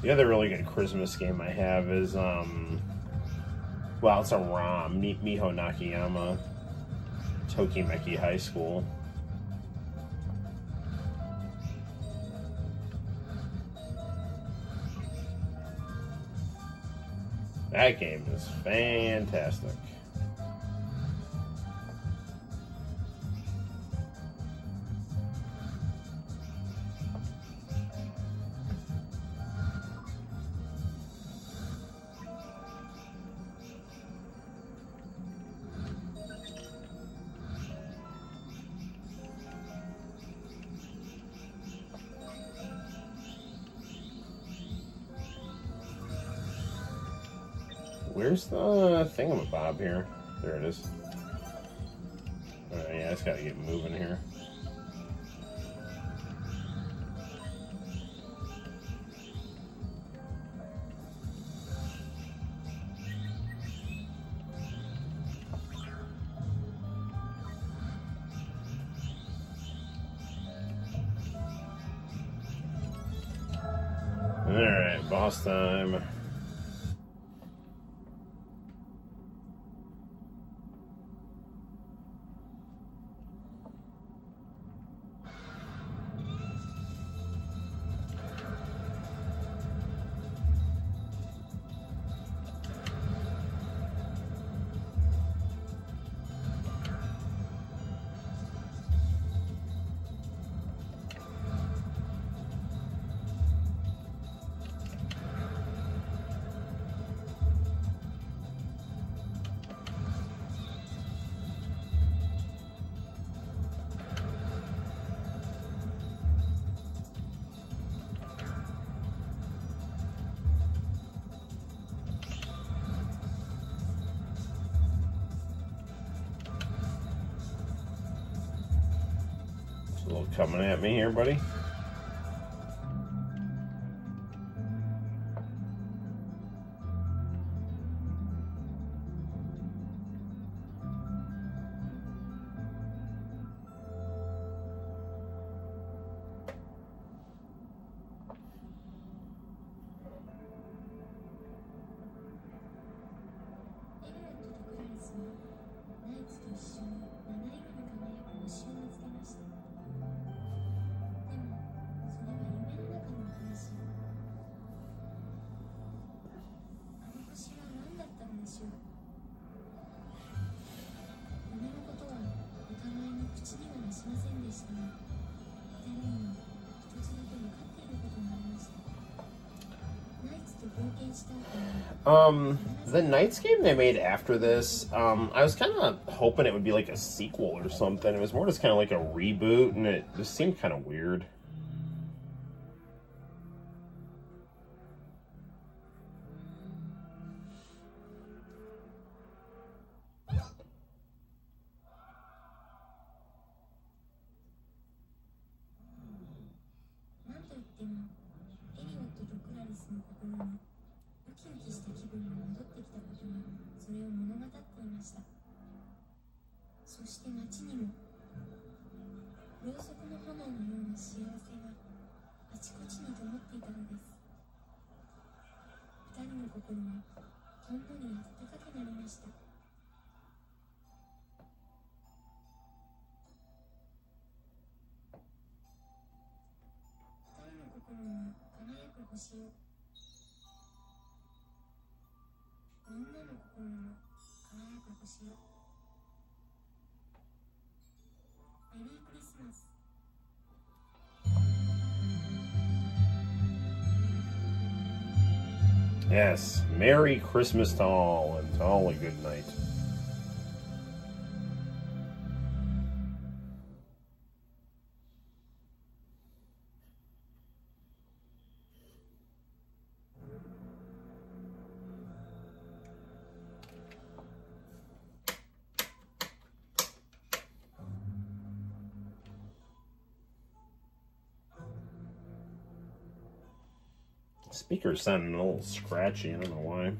The other really good Christmas game I have is, well, it's a ROM, Miho Nakayama, Tokimeki High School. That game is fantastic. Where's the thingamabob here? There it is. Alright, yeah, it's gotta get moving here. Alright, boss time. A little coming at me here, buddy. The Knights game they made after this, I was kind of hoping it would be like a sequel or something. It was more just kind of like a reboot, and it just seemed kind of weird. Yes, Merry Christmas to all, and to all a good night. Speaker's sounding a little scratchy, I don't know why.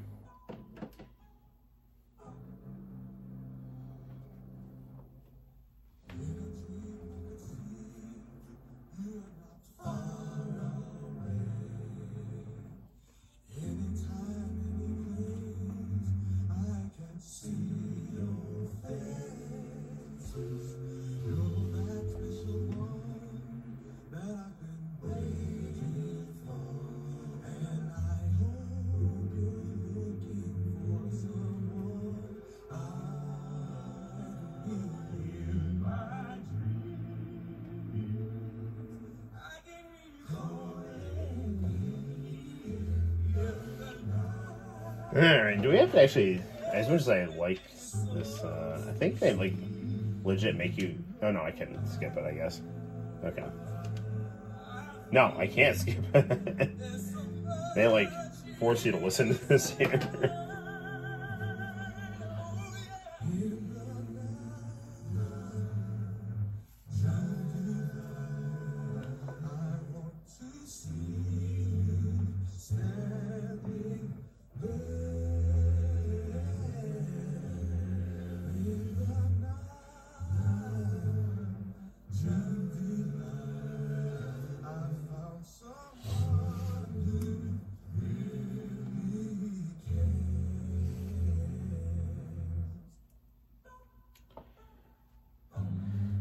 Alright, do we have to actually, as much as I like this, I think they, like, legit make you, oh no, I can skip it, I guess. Okay. No, I can't skip it. They, like, force you to listen to this here.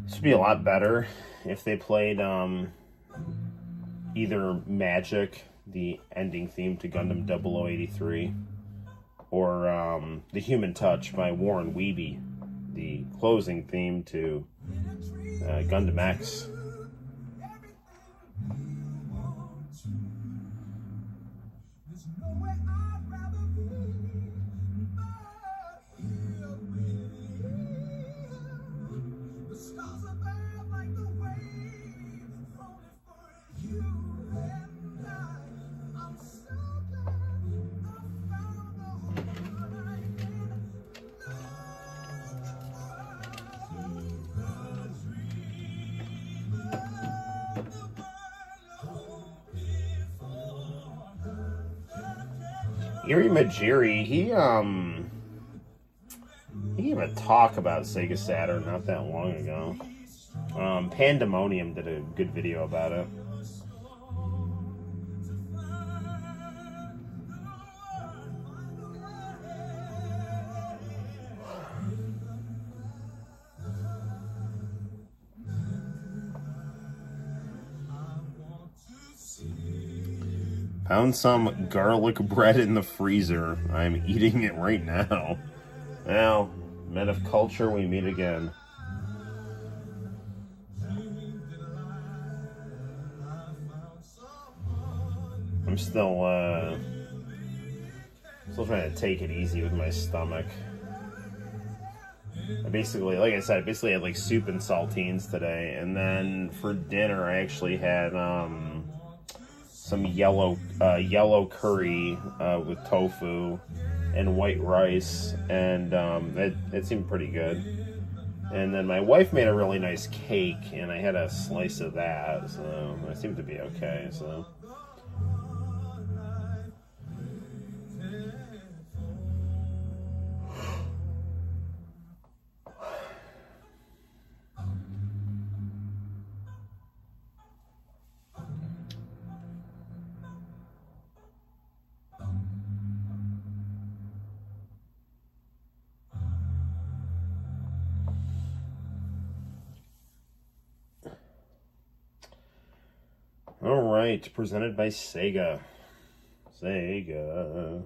This would be a lot better if they played either Magic, the ending theme to Gundam 0083, or The Human Touch by Warren Weeby, the closing theme to Gundam X. Iri Majiri, he gave a talk about Sega Saturn not that long ago. Pandemonium did a good video about it. Found some garlic bread in the freezer. I'm eating it right now. Well, men of culture, we meet again. I'm still Still trying to take it easy with my stomach. I basically, like I said, I basically had like soup and saltines today, and then for dinner I actually had some yellow curry with tofu and white rice, and it seemed pretty good. And then my wife made a really nice cake, and I had a slice of that, so I seemed to be okay. So. All right, presented by Sega. Sega.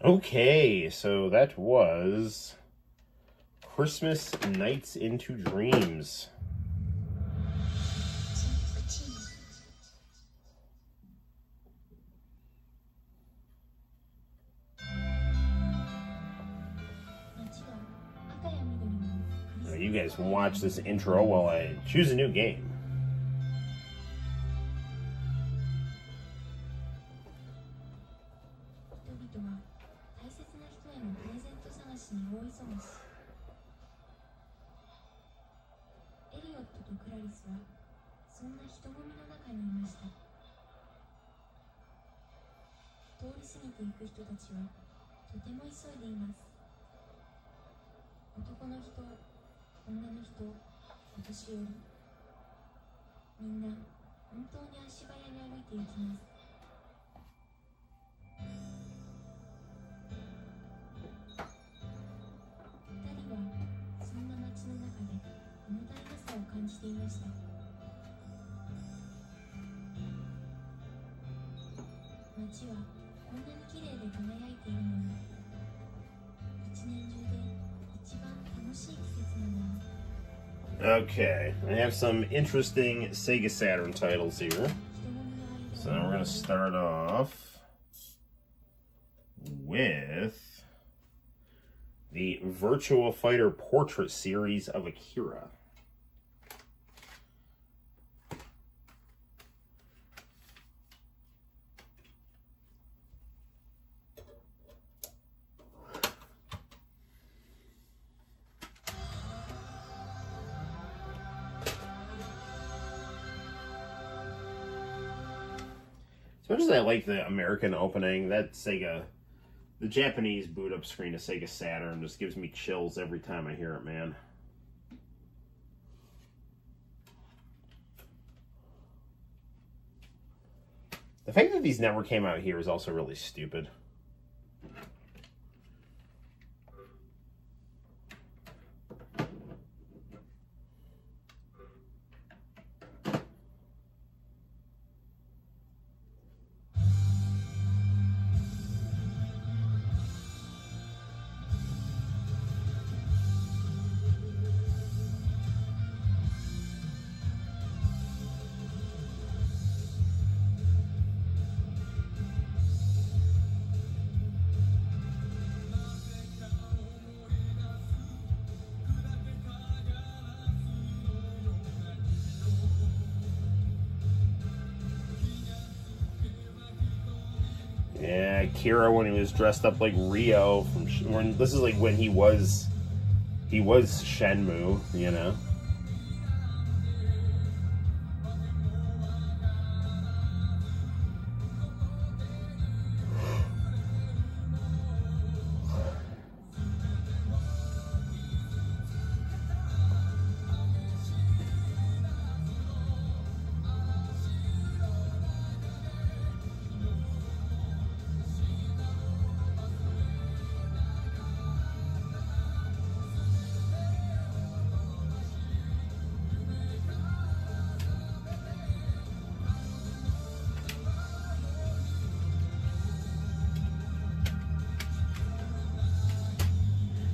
Okay, so that was Christmas Nights into Dreams. Now you guys watch this intro while I choose a new game. Okay, I have some interesting Sega Saturn titles here. So we're going to start off with the Virtua Fighter Portrait series of Akira. As much as I like the American opening, that Sega, the Japanese boot up screen of Sega Saturn just gives me chills every time I hear it, man. The fact that these never came out here is also really stupid. Yeah, Akira when he was dressed up like Rio from this is like when he was He was Shenmue, you know.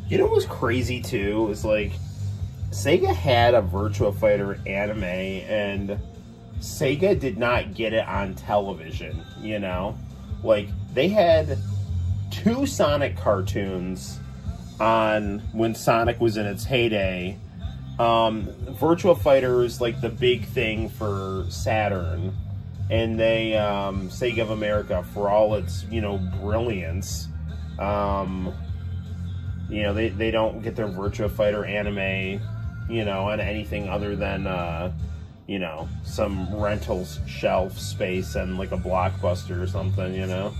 You know what's crazy too is like Sega had a Virtua Fighter anime and Sega did not get it on television, you know? Like they had 2 Sonic cartoons on when Sonic was in its heyday. Virtua Fighter is like the big thing for Saturn, and they Sega of America, for all its, you know, brilliance, you know, they don't get their Virtua Fighter anime, you know, on anything other than you know, some rental shelf space and like a Blockbuster or something, you know.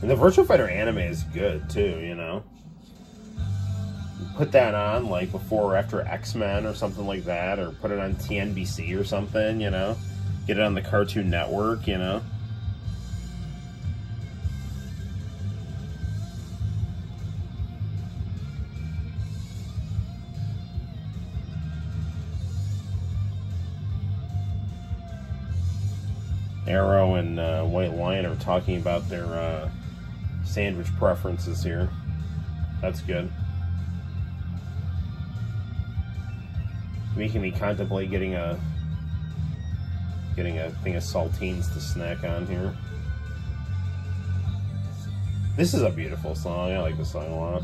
And the Virtua Fighter anime is good too, you know. Put that on like before or after X-Men or something like that, or put it on TNBC or something, you know. Get it on the Cartoon Network, you know. Arrow and White Lion are talking about their sandwich preferences here. That's good. Making me contemplate getting a thing of saltines to snack on here. This is a beautiful song. I like this song a lot.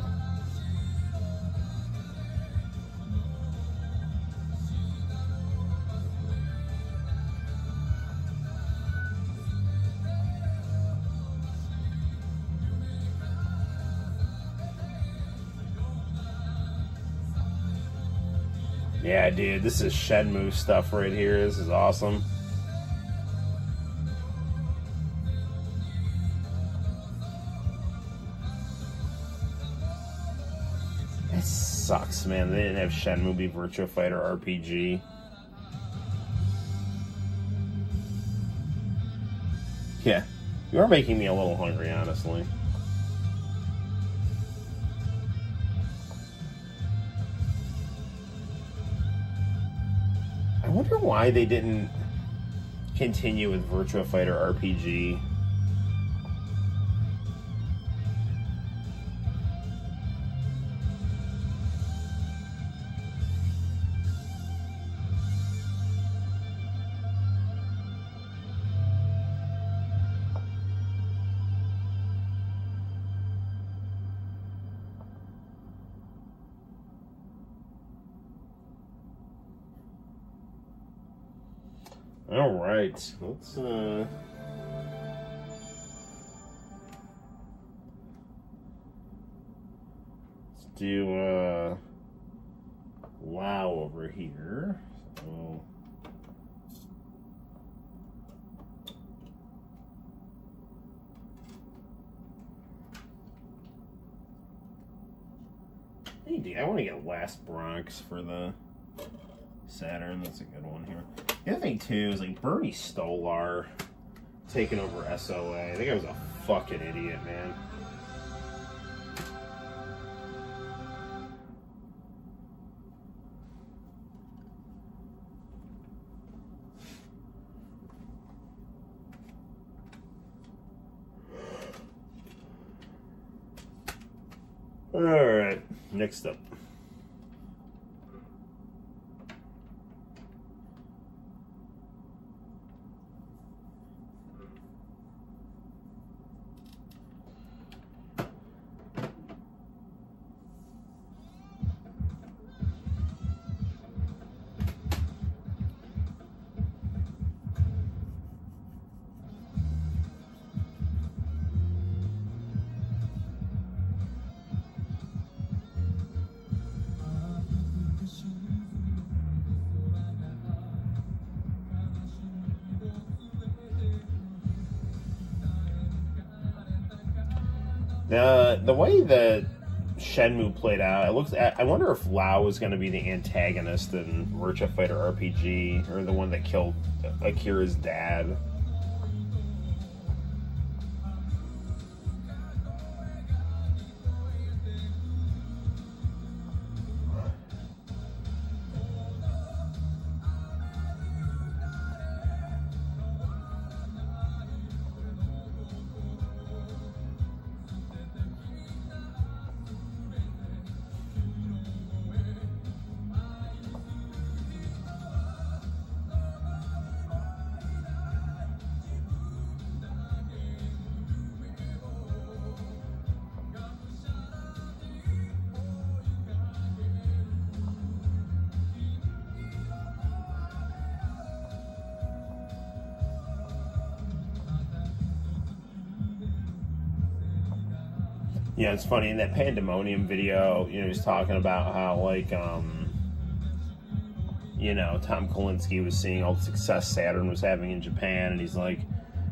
Yeah, dude, this is Shenmue stuff right here. This is awesome. It sucks, man. They didn't have Shenmue be Virtua Fighter RPG. Yeah, you are making me a little hungry, honestly. I wonder why they didn't continue with Virtua Fighter RPG. All right, let's do WoW over here. So hey, I want to get Last Bronx for the Saturn. That's a good one here. The other thing too is like Bernie Stolar taking over SOA. I think I was a fucking idiot, man. All right, next up. The way that Shenmue played out, it looks. I wonder if Lao is going to be the antagonist in Virtua Fighter RPG, or the one that killed Akira's dad. Yeah, it's funny in that Pandemonium video. He's talking about how Tom Kalinske was seeing all the success Saturn was having in Japan, and he's like,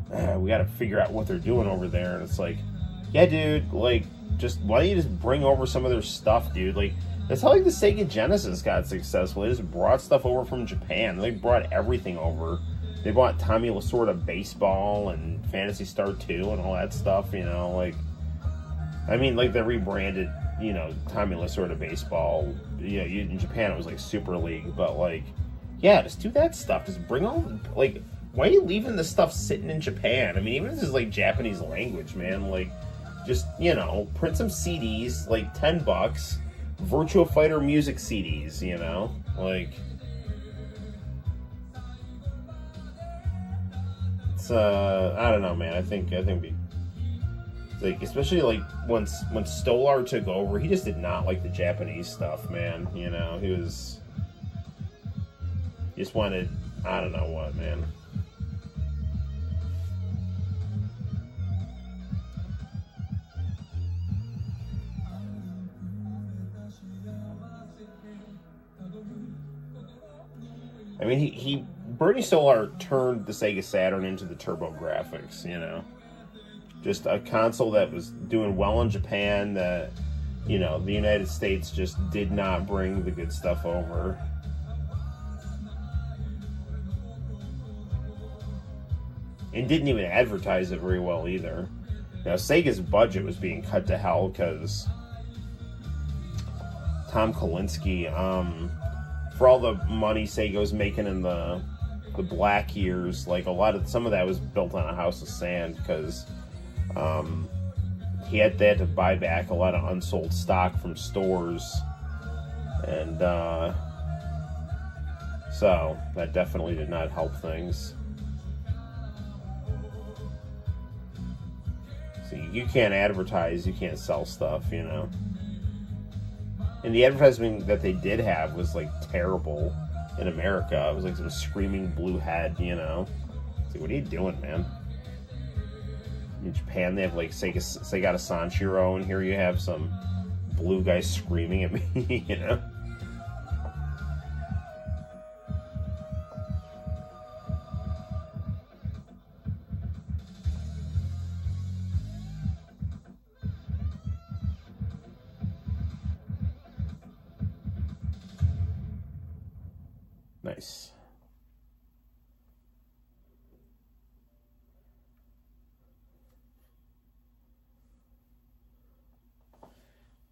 we got to figure out what they're doing over there. And it's like, yeah, dude, like, just why don't you just bring over some of their stuff, dude? Like, that's how the Sega Genesis got successful. They just brought stuff over from Japan. They brought everything over. They bought Tommy Lasorda Baseball and Phantasy Star 2 and all that stuff. They rebranded, Tommy Lasorda Baseball. In Japan it was like Super League, but just do that stuff. Just bring all, why are you leaving this stuff sitting in Japan? Even if this is Japanese language, man, just, print some CDs, $10, Virtua Fighter music CDs, it's, I don't know, man, I think especially when Stolar took over, he just did not like the Japanese stuff, man. He just wanted, I don't know what, man. Bernie Stolar turned the Sega Saturn into the TurboGrafx, just a console that was doing well in Japan that, the United States just did not bring the good stuff over. And didn't even advertise it very well either. Sega's budget was being cut to hell because Tom Kalinske, for all the money Sega was making in the black years, some of that was built on a house of sand because they had to buy back a lot of unsold stock from stores, and so that definitely did not help things. So you can't advertise, you can't sell stuff, And the advertising that they did have was terrible in America. It was some screaming blue head, It's what are you doing, man? In Japan, they have Sega Sanshiro, and here you have some blue guy screaming at me, Nice.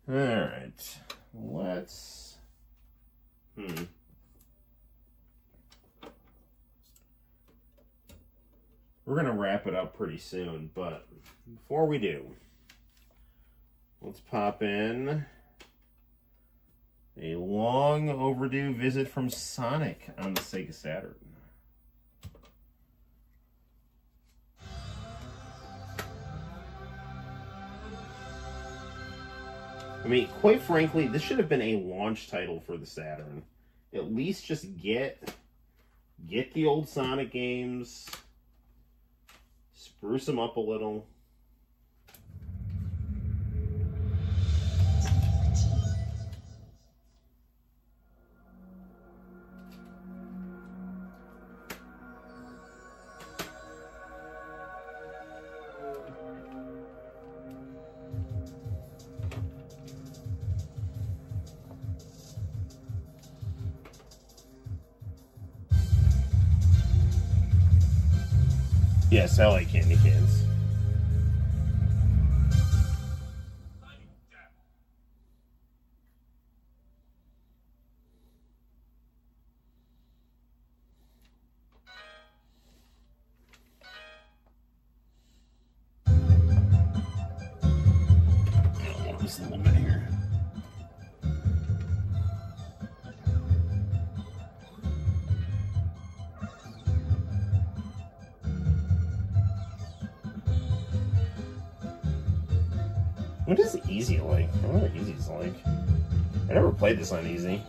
All right, let's. We're gonna wrap it up pretty soon, but before we do, let's pop in a long overdue visit from Sonic on the Sega Saturn. Quite frankly, this should have been a launch title for the Saturn. At least just get the old Sonic games, spruce them up a little. Yes, I like candy cans. Just a little bit here. What is easy like? I wonder what easy's like. I never played this on easy.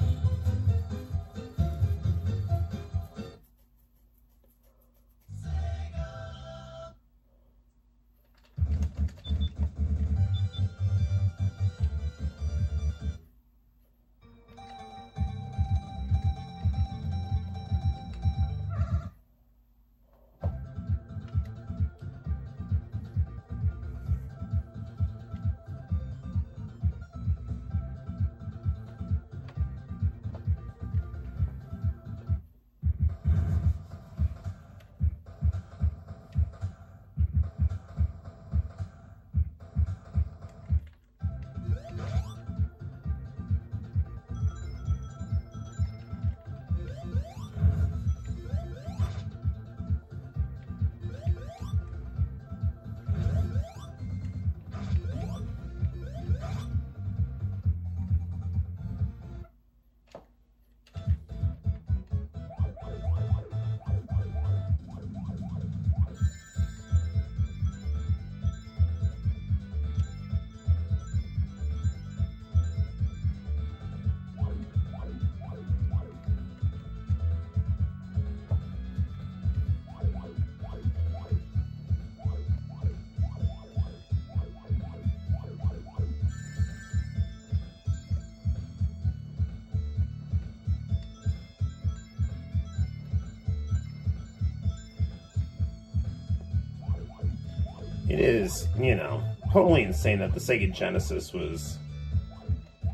It is, you know, totally insane that the Sega Genesis was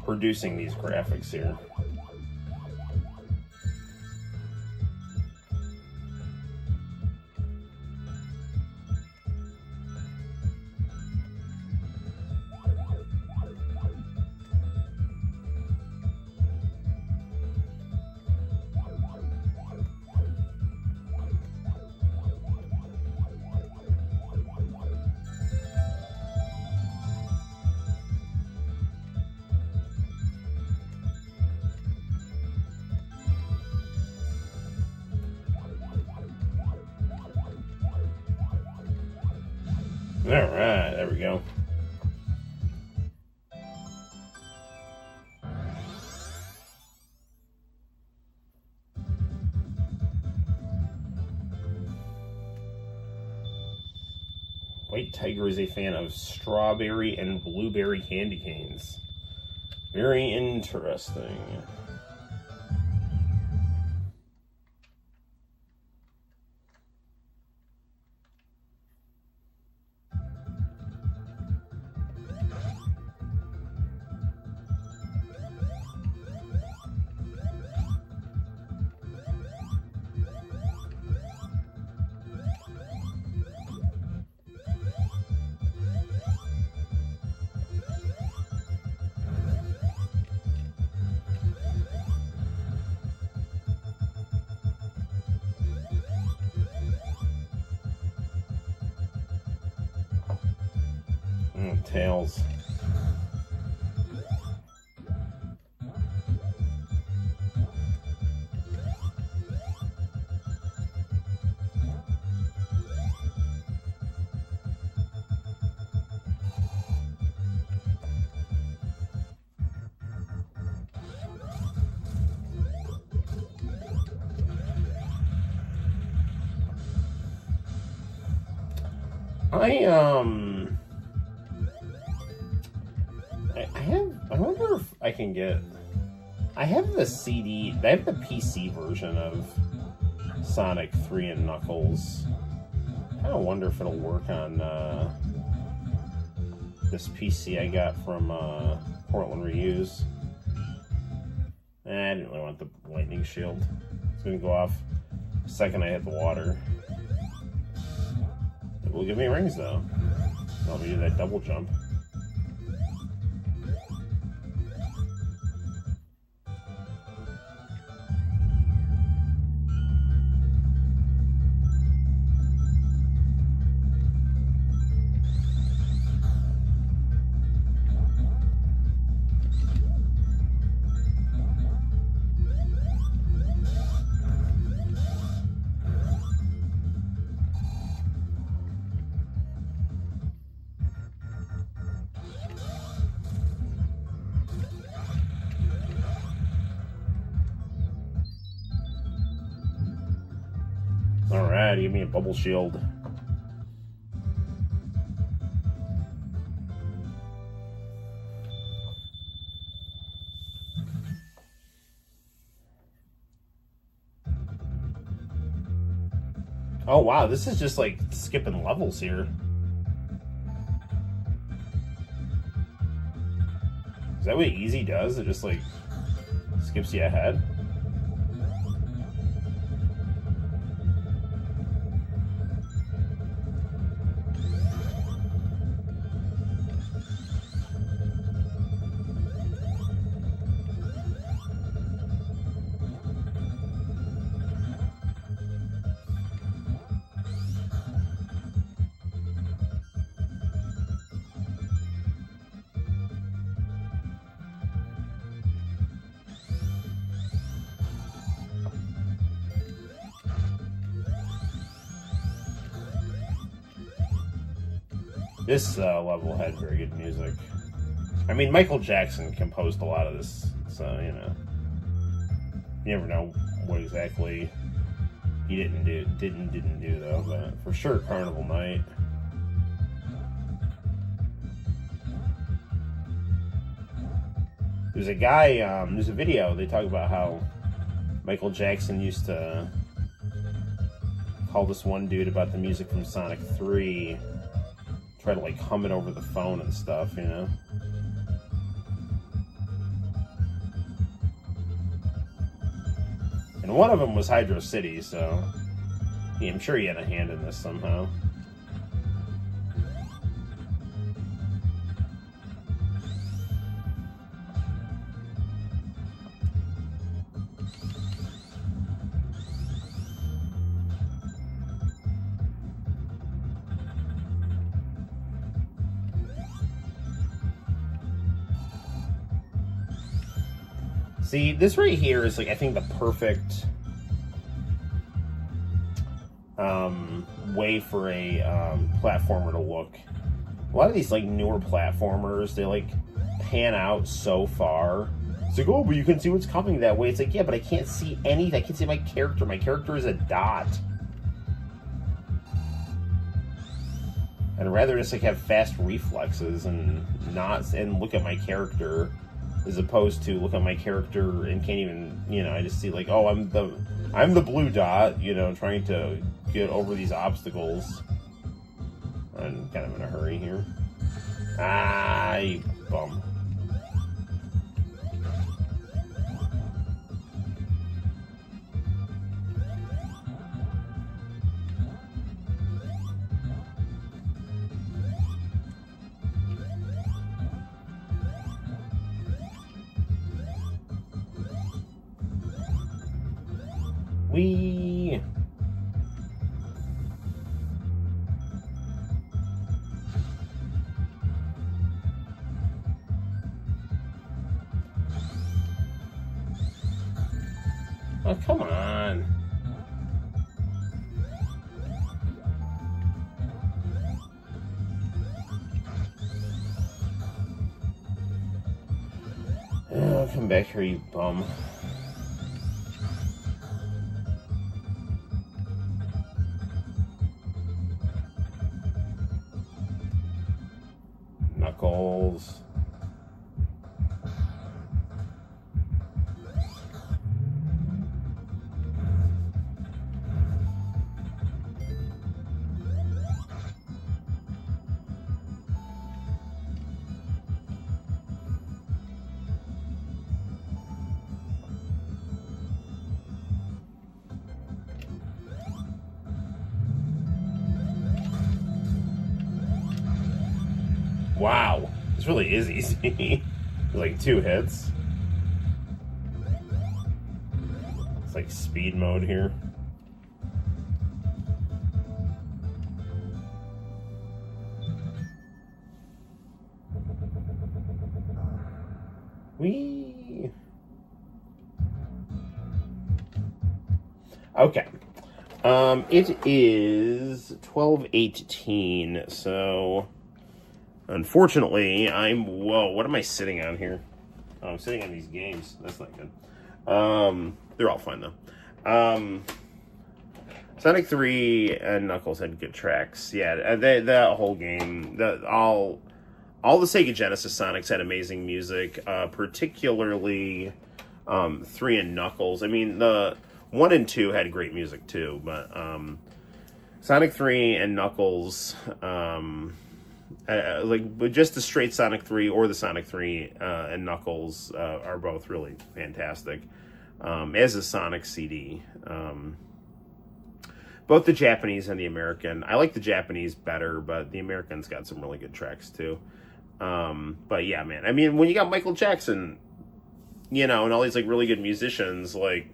producing these graphics here. All right, there we go. White Tiger is a fan of strawberry and blueberry candy canes. Very interesting. Tails. I wonder if I can get, I have the CD, I have the PC version of Sonic 3 and Knuckles. I kind of wonder if it'll work on this PC I got from Portland Reuse. I didn't really want the lightning shield. It's gonna go off the second I hit the water. will give me rings though. Let me do that double jump. Alright, give me a bubble shield. Oh wow, this is just like skipping levels here. Is that what easy does? It just like skips you ahead? This level had very good music. I mean, Michael Jackson composed a lot of this, so, you know. You never know what exactly he didn't do though, but for sure Carnival Night. There's a guy, there's a video, they talk about how Michael Jackson used to call this one dude about the music from Sonic 3, try to like hum it over the phone and stuff, you know? And one of them was Hydro City, so yeah, I'm sure he had a hand in this somehow. See, this right here is like, I think, the perfect way for a platformer to look. A lot of these like newer platformers, they like pan out so far. It's like, oh, but you can see what's coming that way. It's like, yeah, but I can't see anything. I can't see my character. My character is a dot. I'd rather just like have fast reflexes and look at my character, as opposed to look at my character and can't even, you know, I just see like, oh, I'm the blue dot, you know, trying to get over these obstacles. I'm kind of in a hurry here. Ah, you bum. Wee. Oh, come on. Oh, come back here, you bum. Knuckles. Wow. This really is easy. Like 2 hits. It's like speed mode here. Whee! Okay. It is 12:18, so unfortunately, whoa, what am I sitting on here? Oh, I'm sitting on these games. That's not good. They're all fine, though. Sonic 3 and Knuckles had good tracks. Yeah, that whole game, all the Sega Genesis Sonics had amazing music, particularly 3 and Knuckles. I mean, the 1 and 2 had great music too, but Sonic 3 and Knuckles, like just the straight Sonic 3 or the Sonic 3 and Knuckles are both really fantastic, as is Sonic CD. Both the Japanese and the American. I like the Japanese better, but the American's got some really good tracks too. But yeah, man, I mean, when you got Michael Jackson, you know, and all these like really good musicians, like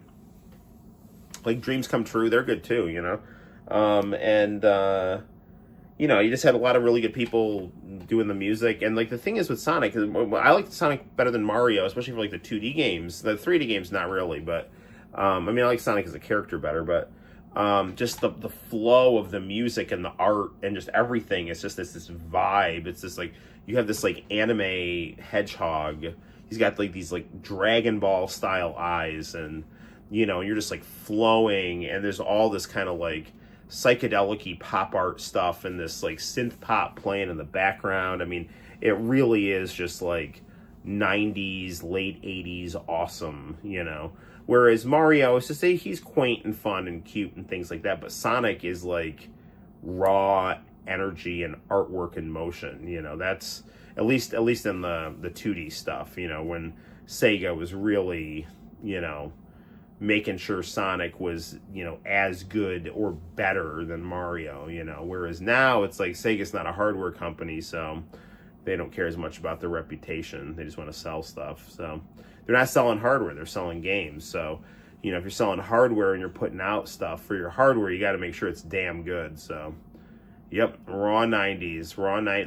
Dreams Come True, they're good too, you know. You know, you just had a lot of really good people doing the music. And like the thing is with Sonic, I like Sonic better than Mario, especially for like the 2D games. The 3D games, not really, but I mean, I like Sonic as a character better, but just the flow of the music and the art and just everything, it's just this vibe. It's just like you have this like anime hedgehog. He's got like these like Dragon Ball style eyes, and you know, you're just like flowing, and there's all this kind of like psychedelic-y pop art stuff and this like synth pop playing in the background. I mean, it really is just like 90s, late 80s awesome, you know. Whereas Mario, is to say he's quaint and fun and cute and things like that, but Sonic is like raw energy and artwork and motion, you know. That's at least in the 2D stuff, you know, when Sega was really, you know, making sure Sonic was, you know, as good or better than Mario, you know. Whereas now it's like Sega's not a hardware company, so they don't care as much about their reputation. They just want to sell stuff. So they're not selling hardware, they're selling games. So, you know, if you're selling hardware and you're putting out stuff for your hardware, you got to make sure it's damn good. So, yep, raw 90s,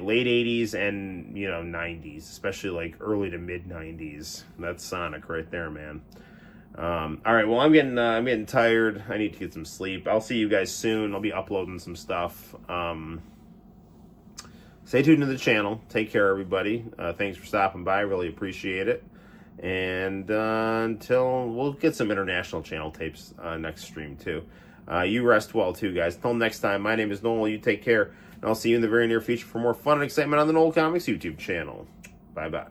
late 80s and, you know, 90s, especially like early to mid 90s. That's Sonic right there, man. All right, well, I'm getting tired. I need to get some sleep. I'll see you guys soon. I'll be uploading some stuff. Stay tuned to the channel. Take care, everybody. Thanks for stopping by. Really appreciate it. And until we'll get some international channel tapes next stream too. You rest well too, guys. Until next time, my name is Noel. You take care, and I'll see you in the very near future for more fun and excitement on the Noel ComiX YouTube channel. Bye bye.